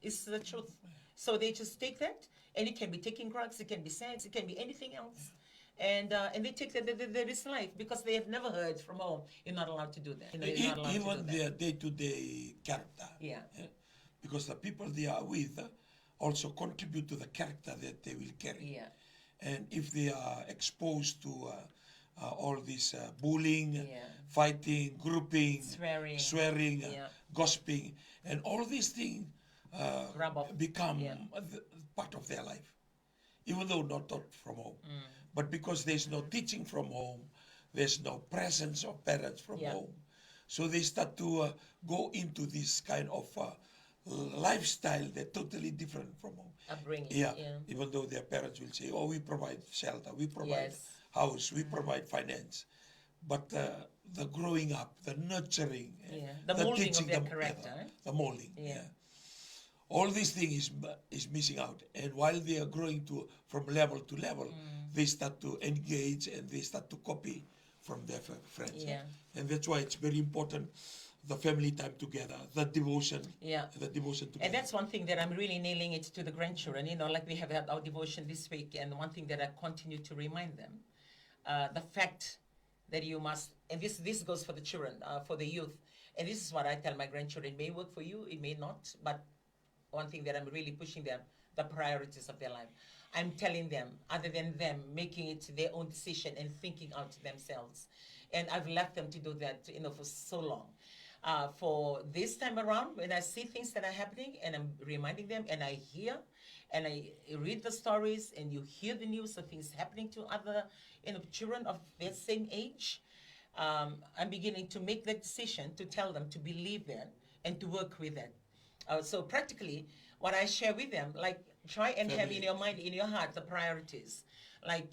is the truth. So they just take that. And it can be taking drugs, it can be sex, it can be anything else. And they take that is life because they have never heard from home. You're not allowed to do that. Even their day-to-day character. Yeah. Because the people they are with also contribute to the character that they will carry. Yeah. And if they are exposed to all this bullying, fighting, grouping, swearing, gossiping, and all these things become part of their life, even though not taught from home. But because there's no teaching from home, there's no presence of parents from home, so they start to go into this kind of lifestyle that's totally different from home. Upbringing. Even though their parents will say, oh, we provide shelter, we provide house, we provide finance. But the growing up, the nurturing, the molding of their character. The molding, all these things is missing out. And while they are growing from level to level, they start to engage and they start to copy from their friends. And that's why it's very important, the family time together, the devotion. The devotion together. And that's one thing that I'm really nailing it to the grandchildren. Like we have had our devotion this week, and one thing that I continue to remind them, the fact that you must, and this goes for the children, for the youth, and this is what I tell my grandchildren, it may work for you, it may not, but one thing that I'm really pushing them, the priorities of their life. I'm telling them, other than them making it their own decision and thinking out themselves. And I've left them to do that, for so long. For this time around, when I see things that are happening and I'm reminding them and I hear and I read the stories and you hear the news of things happening to other, children of their same age, I'm beginning to make that decision to tell them to believe that and to work with that. So practically, what I share with them, like, try and have in your mind, in your heart, the priorities. Like,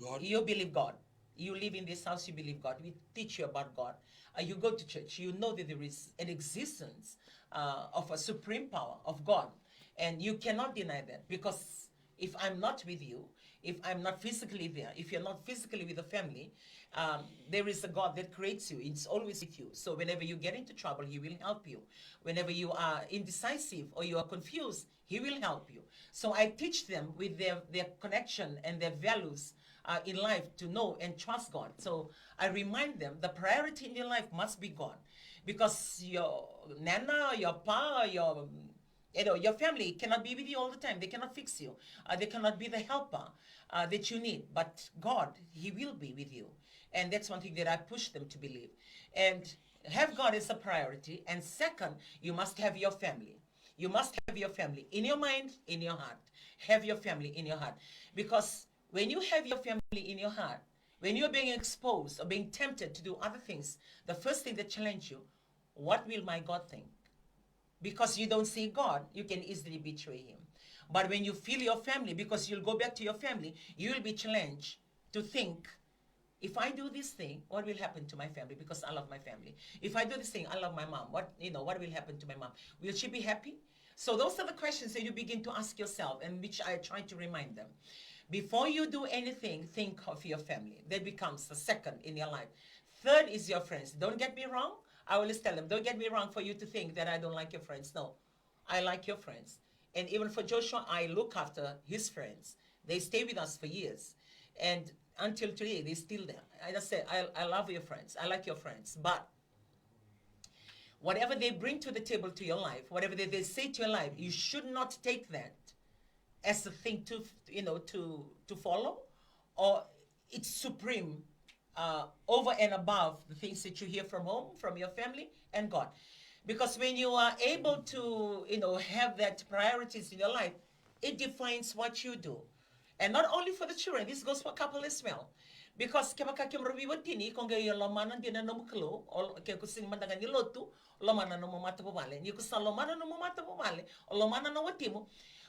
God. You believe God. You live in this house, you believe God. We teach you about God. You go to church. You know that there is an existence of a supreme power of God. And you cannot deny that, because if I'm not with you, if I'm not physically there, if you're not physically with the family, there is a God that creates you. It's always with you. So whenever you get into trouble, He will help you. Whenever you are indecisive or you are confused, He will help you. So I teach them with their connection and their values in life to know and trust God. So I remind them the priority in your life must be God, because your nana, your pa, your family cannot be with you all the time. They cannot fix you. They cannot be the helper that you need. But God, He will be with you. And that's one thing that I push them to believe. And have God as a priority. And second, you must have your family. You must have your family in your mind, in your heart. Have your family in your heart. Because when you have your family in your heart, when you're being exposed or being tempted to do other things, the first thing that challenges you, what will my God think? Because you don't see God, you can easily betray Him. But when you feel your family, because you'll go back to your family, you will be challenged to think If I do this thing, what will happen to my family? Because I love my family. If I do this thing, I love my mom. What will happen to my mom? Will she be happy? So those are the questions that you begin to ask yourself, and which I try to remind them. Before you do anything, think of your family. That becomes the second in your life. Third is your friends. Don't get me wrong. I always tell them, don't get me wrong for you to think that I don't like your friends. No, I like your friends. And even for Joshua, I look after his friends. They stay with us for years. And until today, they're still there. I just say, I love your friends. I like your friends. But whatever they bring to the table to your life, whatever they say to your life, you should not take that as a thing to follow, or it's supreme over and above the things that you hear from home, from your family and God. Because when you are able to, have that priorities in your life, it defines what you do. And not only for the children, this goes for couple as well. Because kapag kimrabiwatini kung gayo lomana din na numuklo o kaya kusing mandangan nilotu lomana no mumata pumale ni kusa lomana no mumata pumale o lomana no watimo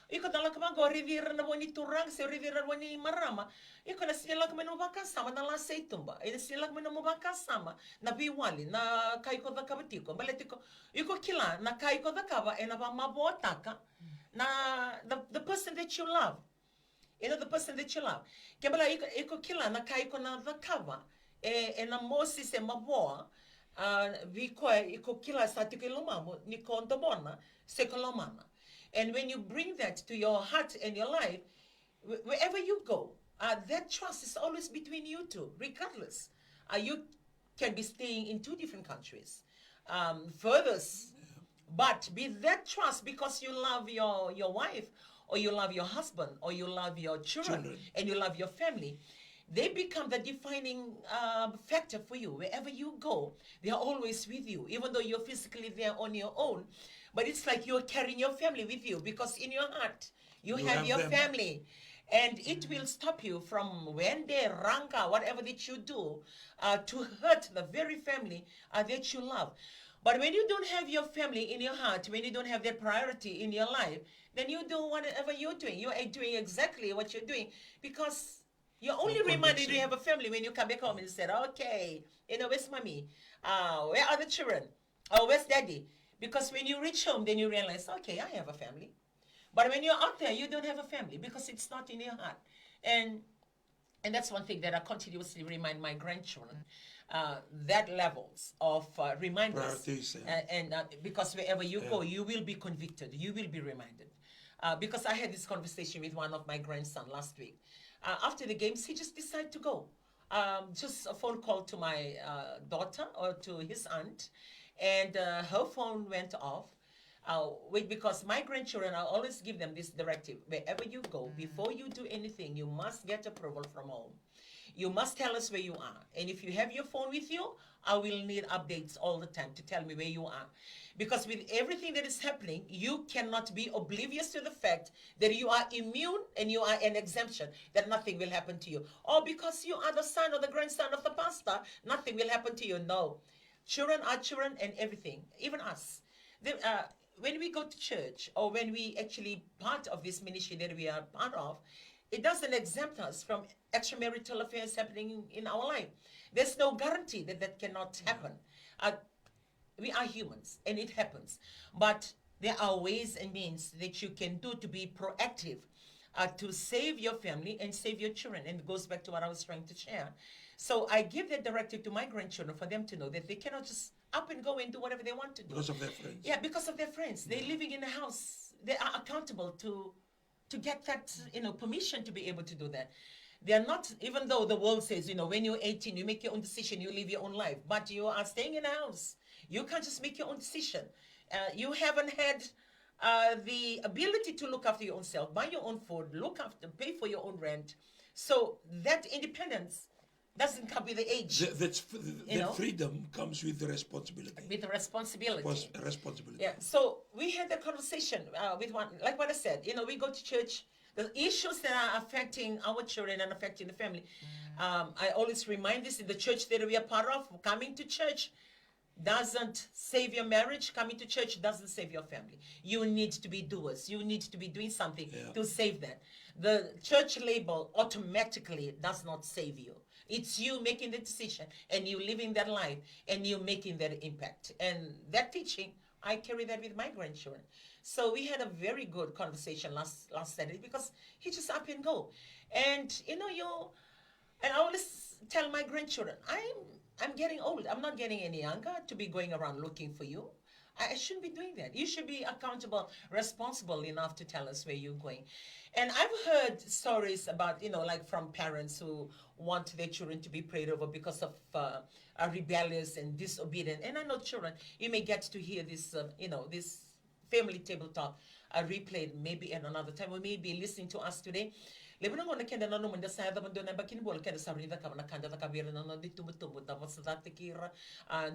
iko dala kama go rivira na boni turang se rivira boni marama iko na sinila kama no baka sama na la seitumba ina sinila kama no baka sama na biwali na kaiko da kabatiko baletiko iko kila na kaiko da kaba ena ba mabotaka na the person that you love. The person that you love. Kebala iko kila na kaiko na the cover na Moses e maboa viko iko kila satiko ilomamo ni kondobona sekolomana. And when you bring that to your heart and your life, wherever you go, that trust is always between you two, regardless. You can be staying in two different countries, furthest, but be that trust because you love your wife, or you love your husband, or you love your children, and you love your family. They become the defining factor for you. Wherever you go, they are always with you, even though you're physically there on your own. But it's like you're carrying your family with you, because in your heart, you have your family. And it will stop you from when they ranka, whatever that you do, to hurt the very family that you love. But when you don't have your family in your heart, when you don't have that priority in your life, then you do whatever you're doing. You are doing exactly what you're doing, because you're only reminded you have a family when you come back home and said, okay, where's mommy? Where are the children? Oh, where's daddy? Because when you reach home, then you realize, okay, I have a family. But when you're out there, you don't have a family because it's not in your heart. And that's one thing that I continuously remind my grandchildren. That levels of reminders. And because wherever you go, you will be convicted. You will be reminded. Because I had this conversation with one of my grandson last week. After the games, he just decided to go. Just a phone call to my daughter or to his aunt. And her phone went off. Because my grandchildren, I always give them this directive. Wherever you go, before you do anything, you must get approval from home. You must tell us where you are. And if you have your phone with you, I will need updates all the time to tell me where you are. Because with everything that is happening, you cannot be oblivious to the fact that you are immune and you are an exemption, that nothing will happen to you. Or because you are the son or the grandson of the pastor, nothing will happen to you. No. Children are children, and everything, even us. When we go to church, or when we actually part of this ministry that we are part of, it doesn't exempt us from extramarital affairs happening in our life. There's no guarantee that that cannot happen. We are humans, and it happens. But there are ways and means that you can do to be proactive, to save your family and save your children. And it goes back to what I was trying to share. So I give that directive to my grandchildren for them to know that they cannot just up and go and do whatever they want to do. Because of their friends. Yeah, because of their friends. They're living in a house. They are accountable to get that, permission to be able to do that. They are not, even though the world says, when you're 18, you make your own decision, you live your own life. But you are staying in a house. You can't just make your own decision. You haven't had the ability to look after your own self, buy your own food, pay for your own rent. So that independence doesn't come with the age. That freedom comes with the responsibility. With the responsibility. Responsibility. Yeah. So we had a conversation with one, like what I said, we go to church. The issues that are affecting our children and affecting the family. I always remind this in the church that we are part of. Coming to church doesn't save your marriage. Coming to church doesn't save your family. You need to be doers. You need to be doing something to save that. The church label automatically does not save you. It's you making the decision, and you living that life, and you making that impact. And that teaching, I carry that with my grandchildren. So we had a very good conversation last Saturday, because he just up and go. And and I always tell my grandchildren, I'm getting old. I'm not getting any younger to be going around looking for you. I shouldn't be doing that. You should be accountable, responsible enough to tell us where you're going. And I've heard stories about, like from parents who want their children to be prayed over because of rebellious and disobedient. And I know children, you may get to hear this, this family table talk replayed maybe at another time, or maybe listening to us today. Lebih nang kenda nanu menda saya dapat dona bakin bol kenda sabrina kabana kanda ta kabira nanu ditumut ta vasata kira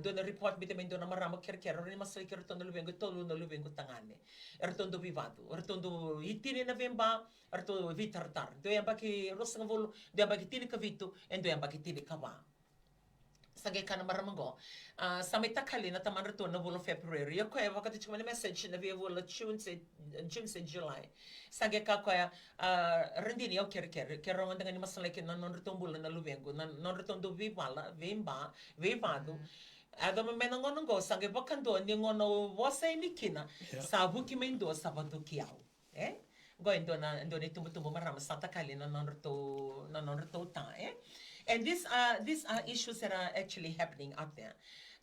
dona report bita men dona marama kerkera ni masai kira tondo lubengo tolu no lubengo tangane ertondo vivado ertondo itine na vemba erto vitartar do yamba ki rosang volo do yamba ki tini kavitu and do yamba ki tini kaba sage kana maramango samay takali na taman reto na volo February yo kaya wakati chuma message na via volo June se July sage ka kaya rendini yo kero wanda ngani masala ke non reto bulan na luvengo non reto do vivado Adam menangongo sage bakando ni ngono wasa nikina sabu ki mendo sabado kiao going dona ndone tumbo marama santa kali na non reto ta And these are issues that are actually happening out there.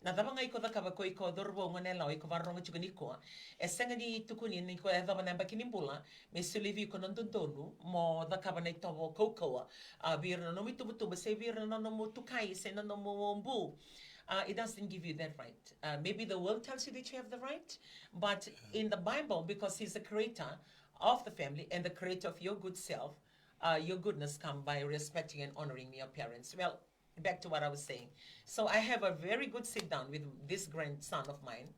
Na dama nga iko dakaba ko iko dorbo ngonela iko varronga chuguniko. Esenga ni tukuni ni ko dama namba kinimbula me sulivi ko nondondonu mo dakaba na itobo kokoa. Bir na nomi tubutuba se bir na nomo tukai se na nomo mbu. It doesn't give you that right. Maybe the world tells you that you have the right, but in the Bible, because He's the creator of the family and the creator of your good self, your goodness come by respecting and honoring your parents. Well, back to what I was saying. So I have a very good sit down with this grandson of mine.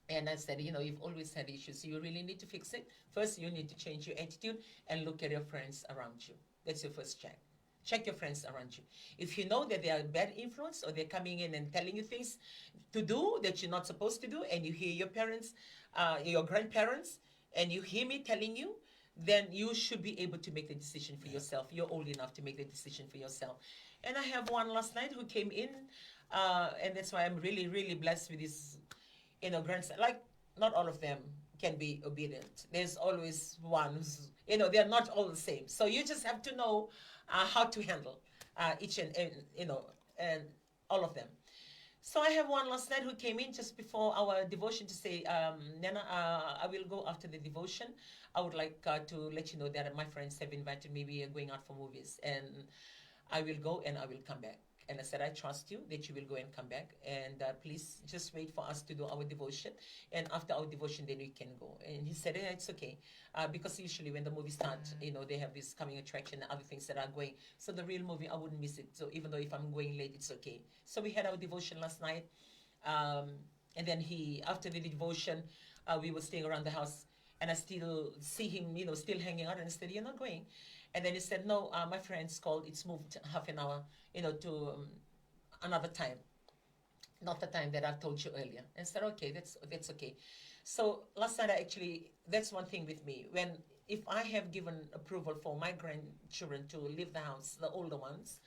And I said, you've always had issues, so you really need to fix it. First, you need to change your attitude and look at your friends around you. That's your first check. Check your friends around you. If you know that they are bad influence or they're coming in and telling you things to do that you're not supposed to do, and you hear your parents, your grandparents, and you hear me telling you, then you should be able to make the decision for yourself. You're old enough to make the decision for yourself. And I have one last night who came in, and that's why I'm really, really blessed with this, grandson. Like, not all of them can be obedient. There's always one who's, they're not all the same. So you just have to know how to handle each and all of them. So I have one last night who came in just before our devotion to say, Nana, I will go after the devotion. I would like to let you know that my friends have invited me. We are going out for movies, and I will go and I will come back. And I said, I trust you that you will go and come back. And please just wait for us to do our devotion. And after our devotion, then we can go. And he said, yeah, it's okay. Because usually when the movie starts, they have this coming attraction and other things that are going. So the real movie, I wouldn't miss it. So even though if I'm going late, it's okay. So we had our devotion last night. And then after the devotion, we were staying around the house. And I still see him, still hanging out. And I said, you're not going. And then he said, no, my friends called. It's moved half an hour, to another time. Not the time that I told you earlier. And I said, okay, that's okay. So last night, that's one thing with me. If I have given approval for my grandchildren to leave the house, the older ones,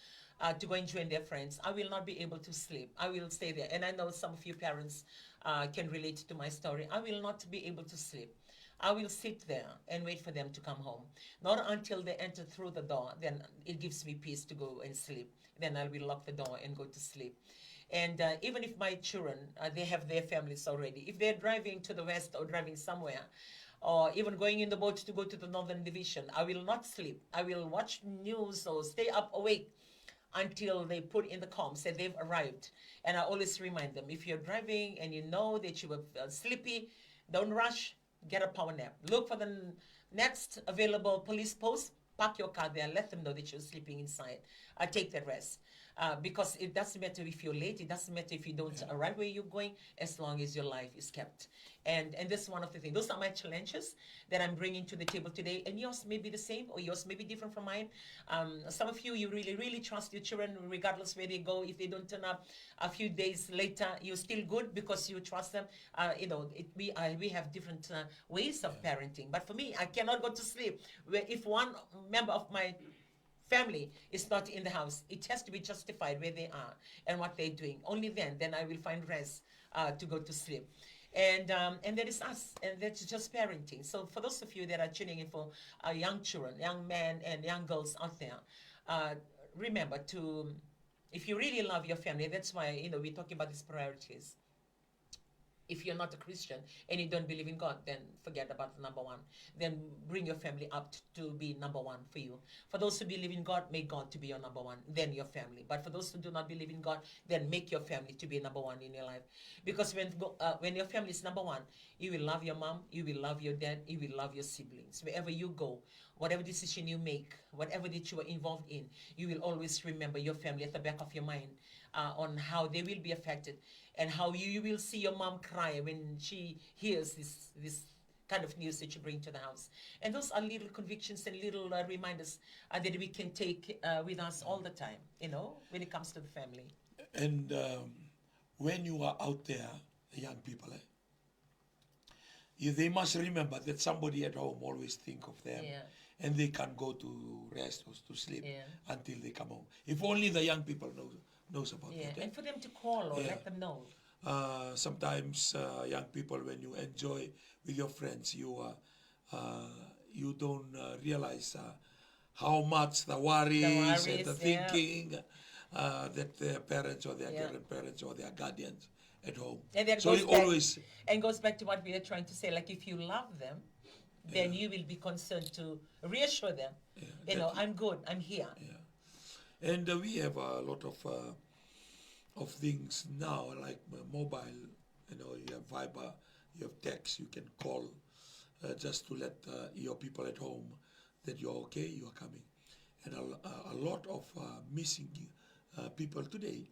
to go and join their friends, I will not be able to sleep. I will stay there. And I know some of you parents can relate to my story. I will not be able to sleep. I will sit there and wait for them to come home. Not until they enter through the door, then it gives me peace to go and sleep. Then I will lock the door and go to sleep. And even if my children, they have their families already, if they're driving to the west or driving somewhere, or even going in the boat to go to the Northern Division, I will not sleep. I will watch news or stay up awake until they put in the comms, say they've arrived. And I always remind them, if you're driving and you know that you were sleepy, don't rush. Get a power nap. Look for the next available police post. Park your car there. Let them know that you're sleeping inside. Take the rest. Because it doesn't matter if you're late. It doesn't matter if you don't arrive where you're going, as long as your life is kept. And this is one of the things. Those are my challenges that I'm bringing to the table today. And yours may be the same, or yours may be different from mine. Some of you really, really trust your children, regardless where they go. If they don't turn up a few days later, you're still good because you trust them. We have different ways of parenting. But for me, I cannot go to sleep if one member of my family is not in the house, it has to be justified where they are and what they're doing. Only then I will find rest to go to sleep. And there is us, and that's just parenting. So for those of you that are tuning in for young children, young men and young girls out there, remember to, if you really love your family, that's why, we're talking about these priorities. If you're not a Christian and you don't believe in God, then forget about the number one. Then bring your family up to be number one for you. For those who believe in God, make God to be your number one, then your family. But for those who do not believe in God, then make your family to be number one in your life. Because when your family is number one, you will love your mom, you will love your dad, you will love your siblings. Wherever you go, whatever decision you make, whatever that you are involved in, you will always remember your family at the back of your mind, on how they will be affected, and how you will see your mom cry when she hears this kind of news that you bring to the house. And those are little convictions and little reminders that we can take with us all the time, when it comes to the family. And when you are out there, the young people, they must remember that somebody at home always think of them. Yeah. And they can go to rest or to sleep until they come home. If only the young people knows about that. And for them to call or let them know. Sometimes young people, when you enjoy with your friends, you don't realize how much the worries and the thinking that their parents or their grandparents or their guardians at home. And that so goes back to what we are trying to say. Like, if you love them, then you will be concerned to reassure them, I'm good, I'm here. Yeah. And we have a lot of things now, like mobile, you have Viber, you have text, you can call just to let your people at home that you're okay, you are coming. And a lot of missing people today,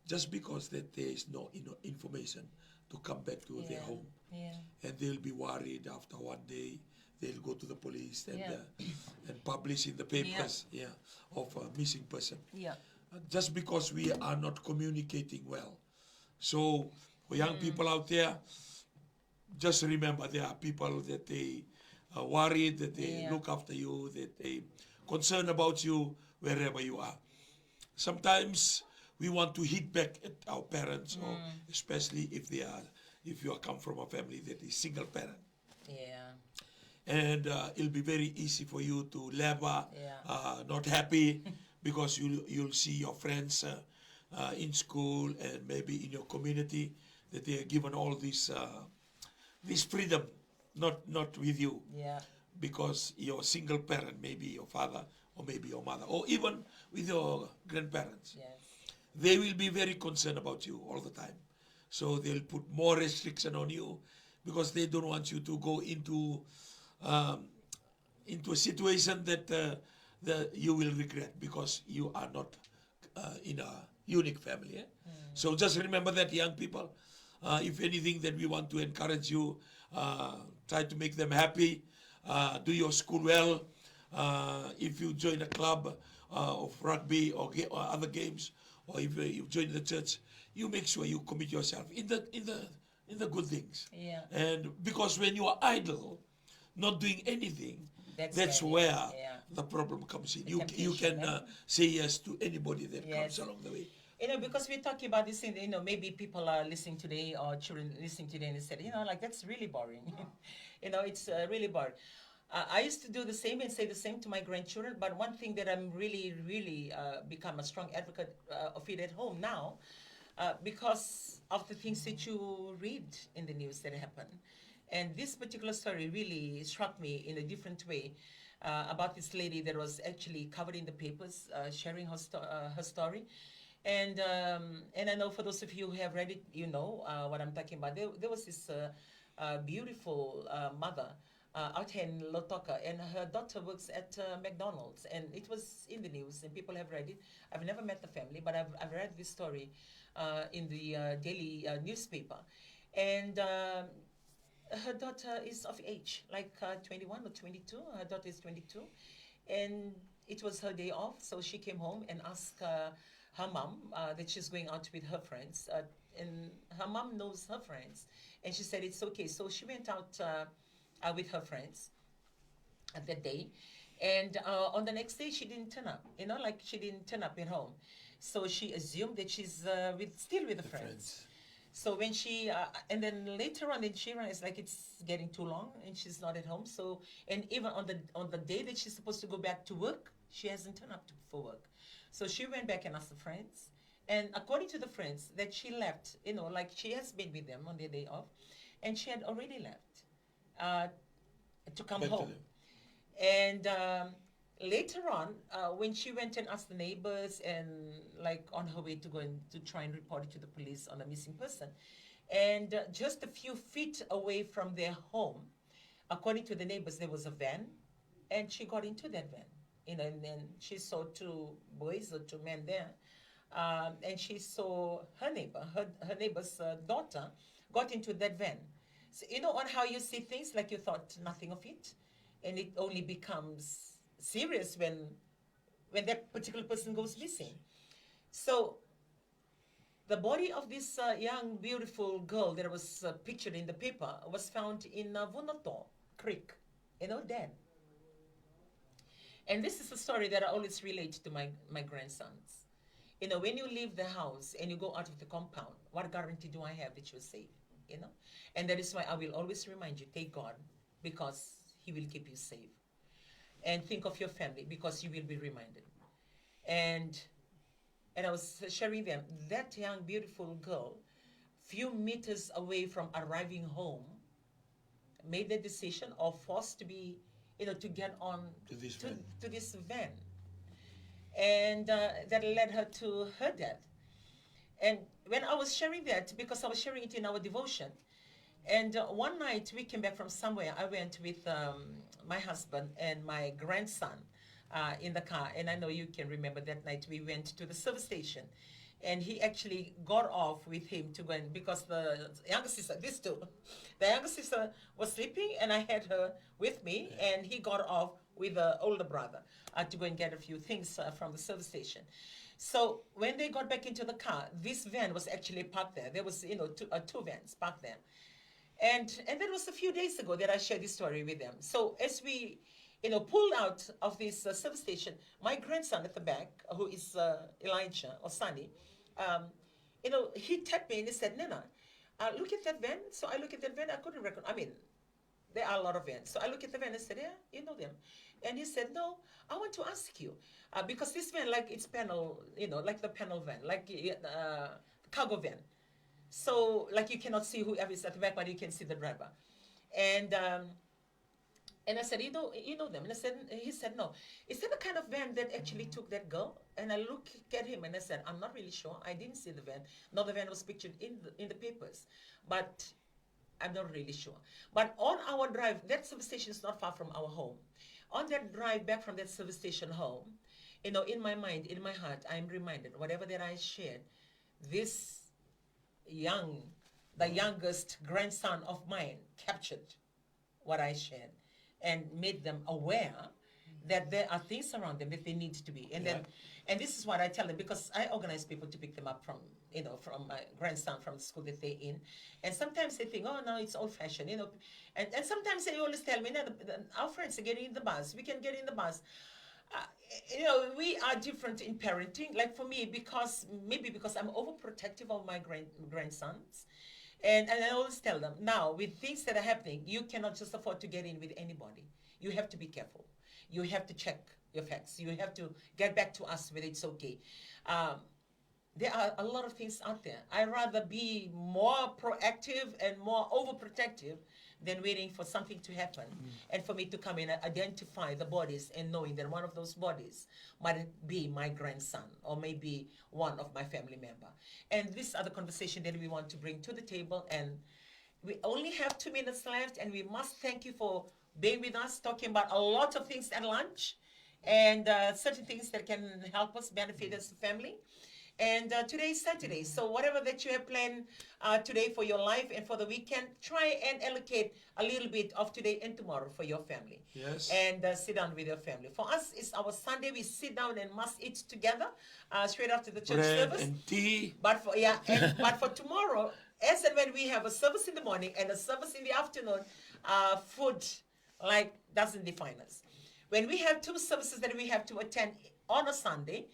just because that there is no information to come back to their home. Yeah. And they'll be worried after one day. They'll go to the police and publish in the papers of a missing person. Yeah. Just because we are not communicating well. So for young people out there, just remember there are people that they are worried, that they look after you, that they concerned about you wherever you are. Sometimes we want to hit back at our parents, or especially if you come from a family that is single parent. Yeah. And it'll be very easy for you to labor, not happy, because you'll see your friends in school and maybe in your community that they are given all this freedom, not with you. Yeah. Because you're a single parent, maybe your father or maybe your mother, or even with your grandparents. Yes. They will be very concerned about you all the time. So they'll put more restriction on you because they don't want you to go into a situation that you will regret because you are not in a unique family. So just remember that, young people. If anything, that we want to encourage you, try to make them happy, do your school well. If you join a club of rugby or other games, or if you join the church, you make sure you commit yourself in the good things. Yeah. And because when you are idle, not doing anything, that's where the problem comes in. You can say yes to anybody that comes along the way. Because we're talking about this thing, maybe people are listening today, or children listening today, and they said, that's really boring. It's really boring. I used to do the same and say the same to my grandchildren, but one thing that I'm really, really become a strong advocate of it at home now, because of the things that you read in the news that happen. And this particular story really struck me in a different way, about this lady that was actually covered in the papers, sharing her story. And I know for those of you who have read it, you know what I'm talking about. There was this beautiful mother out here in Lotoka, and her daughter works at McDonald's, and it was in the news, and people have read it. I've never met the family, but I've read this story in the daily newspaper. And her daughter is of age, like 21 or 22. Her daughter is 22. And it was her day off, so she came home and asked her mom that she's going out with her friends. And her mom knows her friends. And she said it's okay. So she went out with her friends that day. And on the next day, she didn't turn up. Like she didn't turn up at home. So she assumed that she's still with the friends. So when and then later on, then she realized like it's getting too long and she's not at home. So, and even on the day that she's supposed to go back to work, she hasn't turned up for work. So she went back and asked the friends. And according to the friends, that she left, like she has been with them on their day off, and she had already left to come home. And later on, when she went and asked the neighbors and like on her way to go and to try and report it to the police on a missing person, and just a few feet away from their home, according to the neighbors, there was a van, and she got into that van. And then she saw two boys or two men there, and she saw her neighbor's daughter got into that van. So on how you see things, like you thought nothing of it, and it only becomes serious when that particular person goes missing. So the body of this young, beautiful girl that was pictured in the paper was found in Vunoto Creek, dead. And this is a story that I always relate to my grandsons. When you leave the house and you go out of the compound, what guarantee do I have that you're safe? And that is why I will always remind you, take God, because He will keep you safe. And think of your family, because you will be reminded. And I was sharing them, that young, beautiful girl, few meters away from arriving home, made the decision or forced to be, to get on to this van. And that led her to her death. And when I was sharing that, because I was sharing it in our devotion, and one night we came back from somewhere, I went with my husband and my grandson in the car. And I know you can remember that night we went to the service station. And he actually got off with him to go in, because the younger sister, the younger sister was sleeping and I had her with me, and he got off with the older brother to go and get a few things from the service station. So when they got back into the car, this van was actually parked there. There was, two vans parked there. And that was a few days ago that I shared this story with them. So as we, pulled out of this service station, my grandson at the back, who is Elijah or Sonny, he tapped me and he said, Nana, look at that van. So I look at that van, I couldn't recognize, there are a lot of vans. So I look at the van and said, yeah, you know them. And he said, no, I want to ask you, because this van, like it's panel, like the panel van, like cargo van. So like you cannot see whoever is at the back, but you can see the driver. And I said, you know them? And he said, no. Is that the kind of van that actually took that girl? And I looked at him and I said, I'm not really sure. I didn't see the van. No, the van was pictured in the papers, but I'm not really sure. But on our drive, that service station is not far from our home. On that drive back from that service station home, in my mind, in my heart, I'm reminded, whatever that I shared, the youngest grandson of mine captured what I shared and made them aware that there are things around them that they need to be. And and this is what I tell them, because I organize people to pick them up from my grandson from the school that they're in. And sometimes they think, oh, no, it's old-fashioned, And sometimes they always tell me, no, our friends are getting in the bus. We can get in the bus. We are different in parenting. Like for me, because I'm overprotective of my grandsons. And I always tell them, now, with things that are happening, you cannot just afford to get in with anybody. You have to be careful. You have to check your facts. You have to get back to us whether it's okay. There are a lot of things out there. I'd rather be more proactive and more overprotective than waiting for something to happen and for me to come in and identify the bodies and knowing that one of those bodies might be my grandson or maybe one of my family member. And these are the conversations that we want to bring to the table. And we only have 2 minutes left, and we must thank you for being with us, talking about a lot of things at lunch and certain things that can help us benefit as a family. And today is Saturday, so whatever that you have planned today for your life and for the weekend, try and allocate a little bit of today and tomorrow for your family. Yes. And sit down with your family. For us, it's our Sunday. We sit down and must eat together straight after the church Bread service. and tea. But for tomorrow, as and when we have a service in the morning and a service in the afternoon, food doesn't define us. when we have 2 services that we have to attend on a Sunday,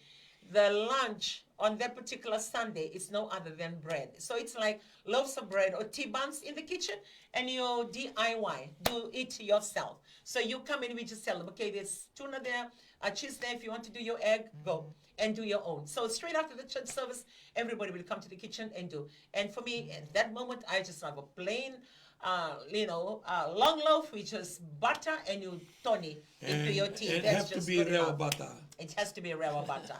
the lunch on that particular Sunday is no other than bread. So it's like loaves of bread or tea buns in the kitchen, and you DIY, do it yourself. So you come in, we just tell them, okay, there's tuna there, cheese there. If you want to do your egg, go and do your own. So straight after the church service, everybody will come to the kitchen and do. And for me, at that moment, I just have a plain, long loaf with just butter, and you turn it into your tea. It That's has to just be good real enough. butter. It has to be real butter.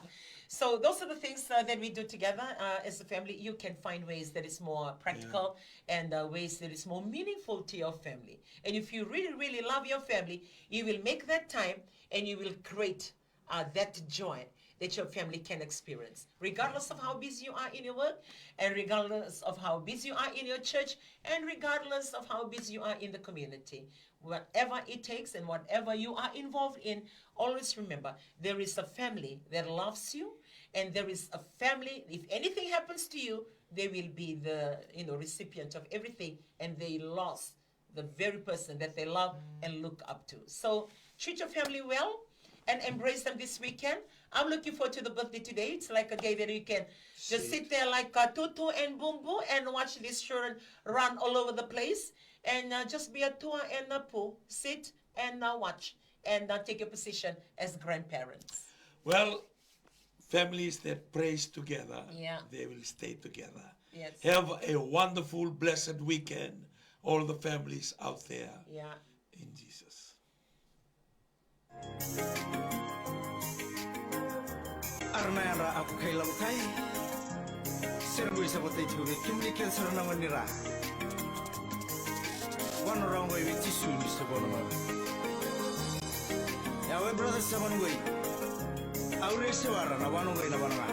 So those are the things that we do together as a family. You can find ways that is more practical and ways that is more meaningful to your family. And if you really, really love your family, you will make that time and you will create that joy that your family can experience, regardless of how busy you are in your work, and regardless of how busy you are in your church, and regardless of how busy you are in the community. Whatever it takes and whatever you are involved in, always remember, there is a family that loves you, and there is a family, if anything happens to you, they will be the recipient of everything, and they lost the very person that they love and look up to. So treat your family well and embrace them this weekend. I'm looking forward to the birthday today. It's like a day that you can just sit there like Tutu and Bumbu and watch these children run all over the place, and just be a Tua and a Poo. Sit and watch and take your position as grandparents. Well, families that praise together, they will stay together. Yes. Have a wonderful, blessed weekend, all the families out there. Yeah. In Jesus. Arnara aku kailau kai serbu sabotai churi kimni cancer na manira one wrong way with tissue Mr. Bono ya we brother saman way aure sewara na wano way na wana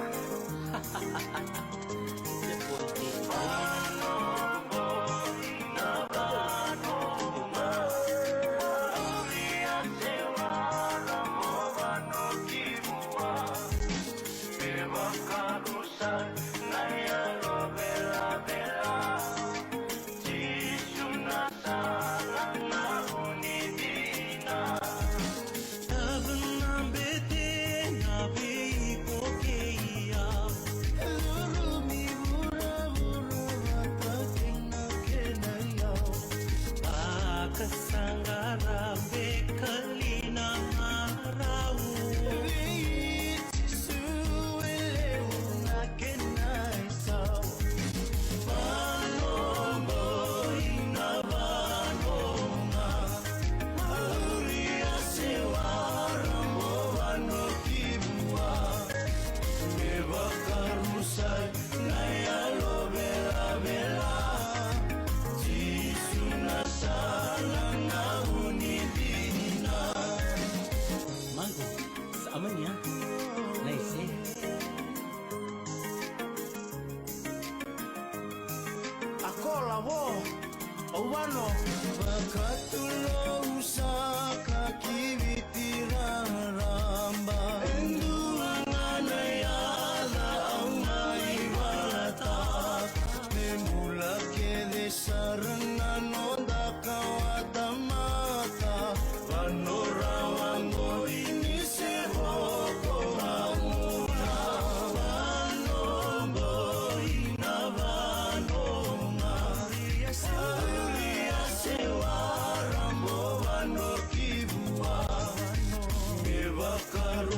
Karo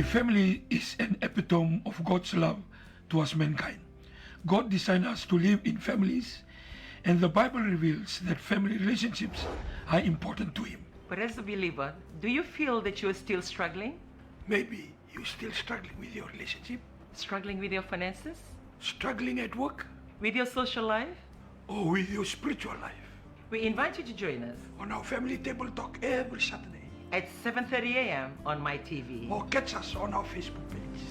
family is an epitome of God's love towards mankind. God designed us to live in families, and the Bible reveals that family relationships are important to Him. But as a believer, do you feel that you are still struggling? Maybe you're still struggling with your relationship, Struggling with your finances? struggling at work, With your social life? or with your spiritual life. We invite you to join us On our Family Table Talk every Saturday, at 7:30 a.m. on My TV. or catch us on our Facebook page.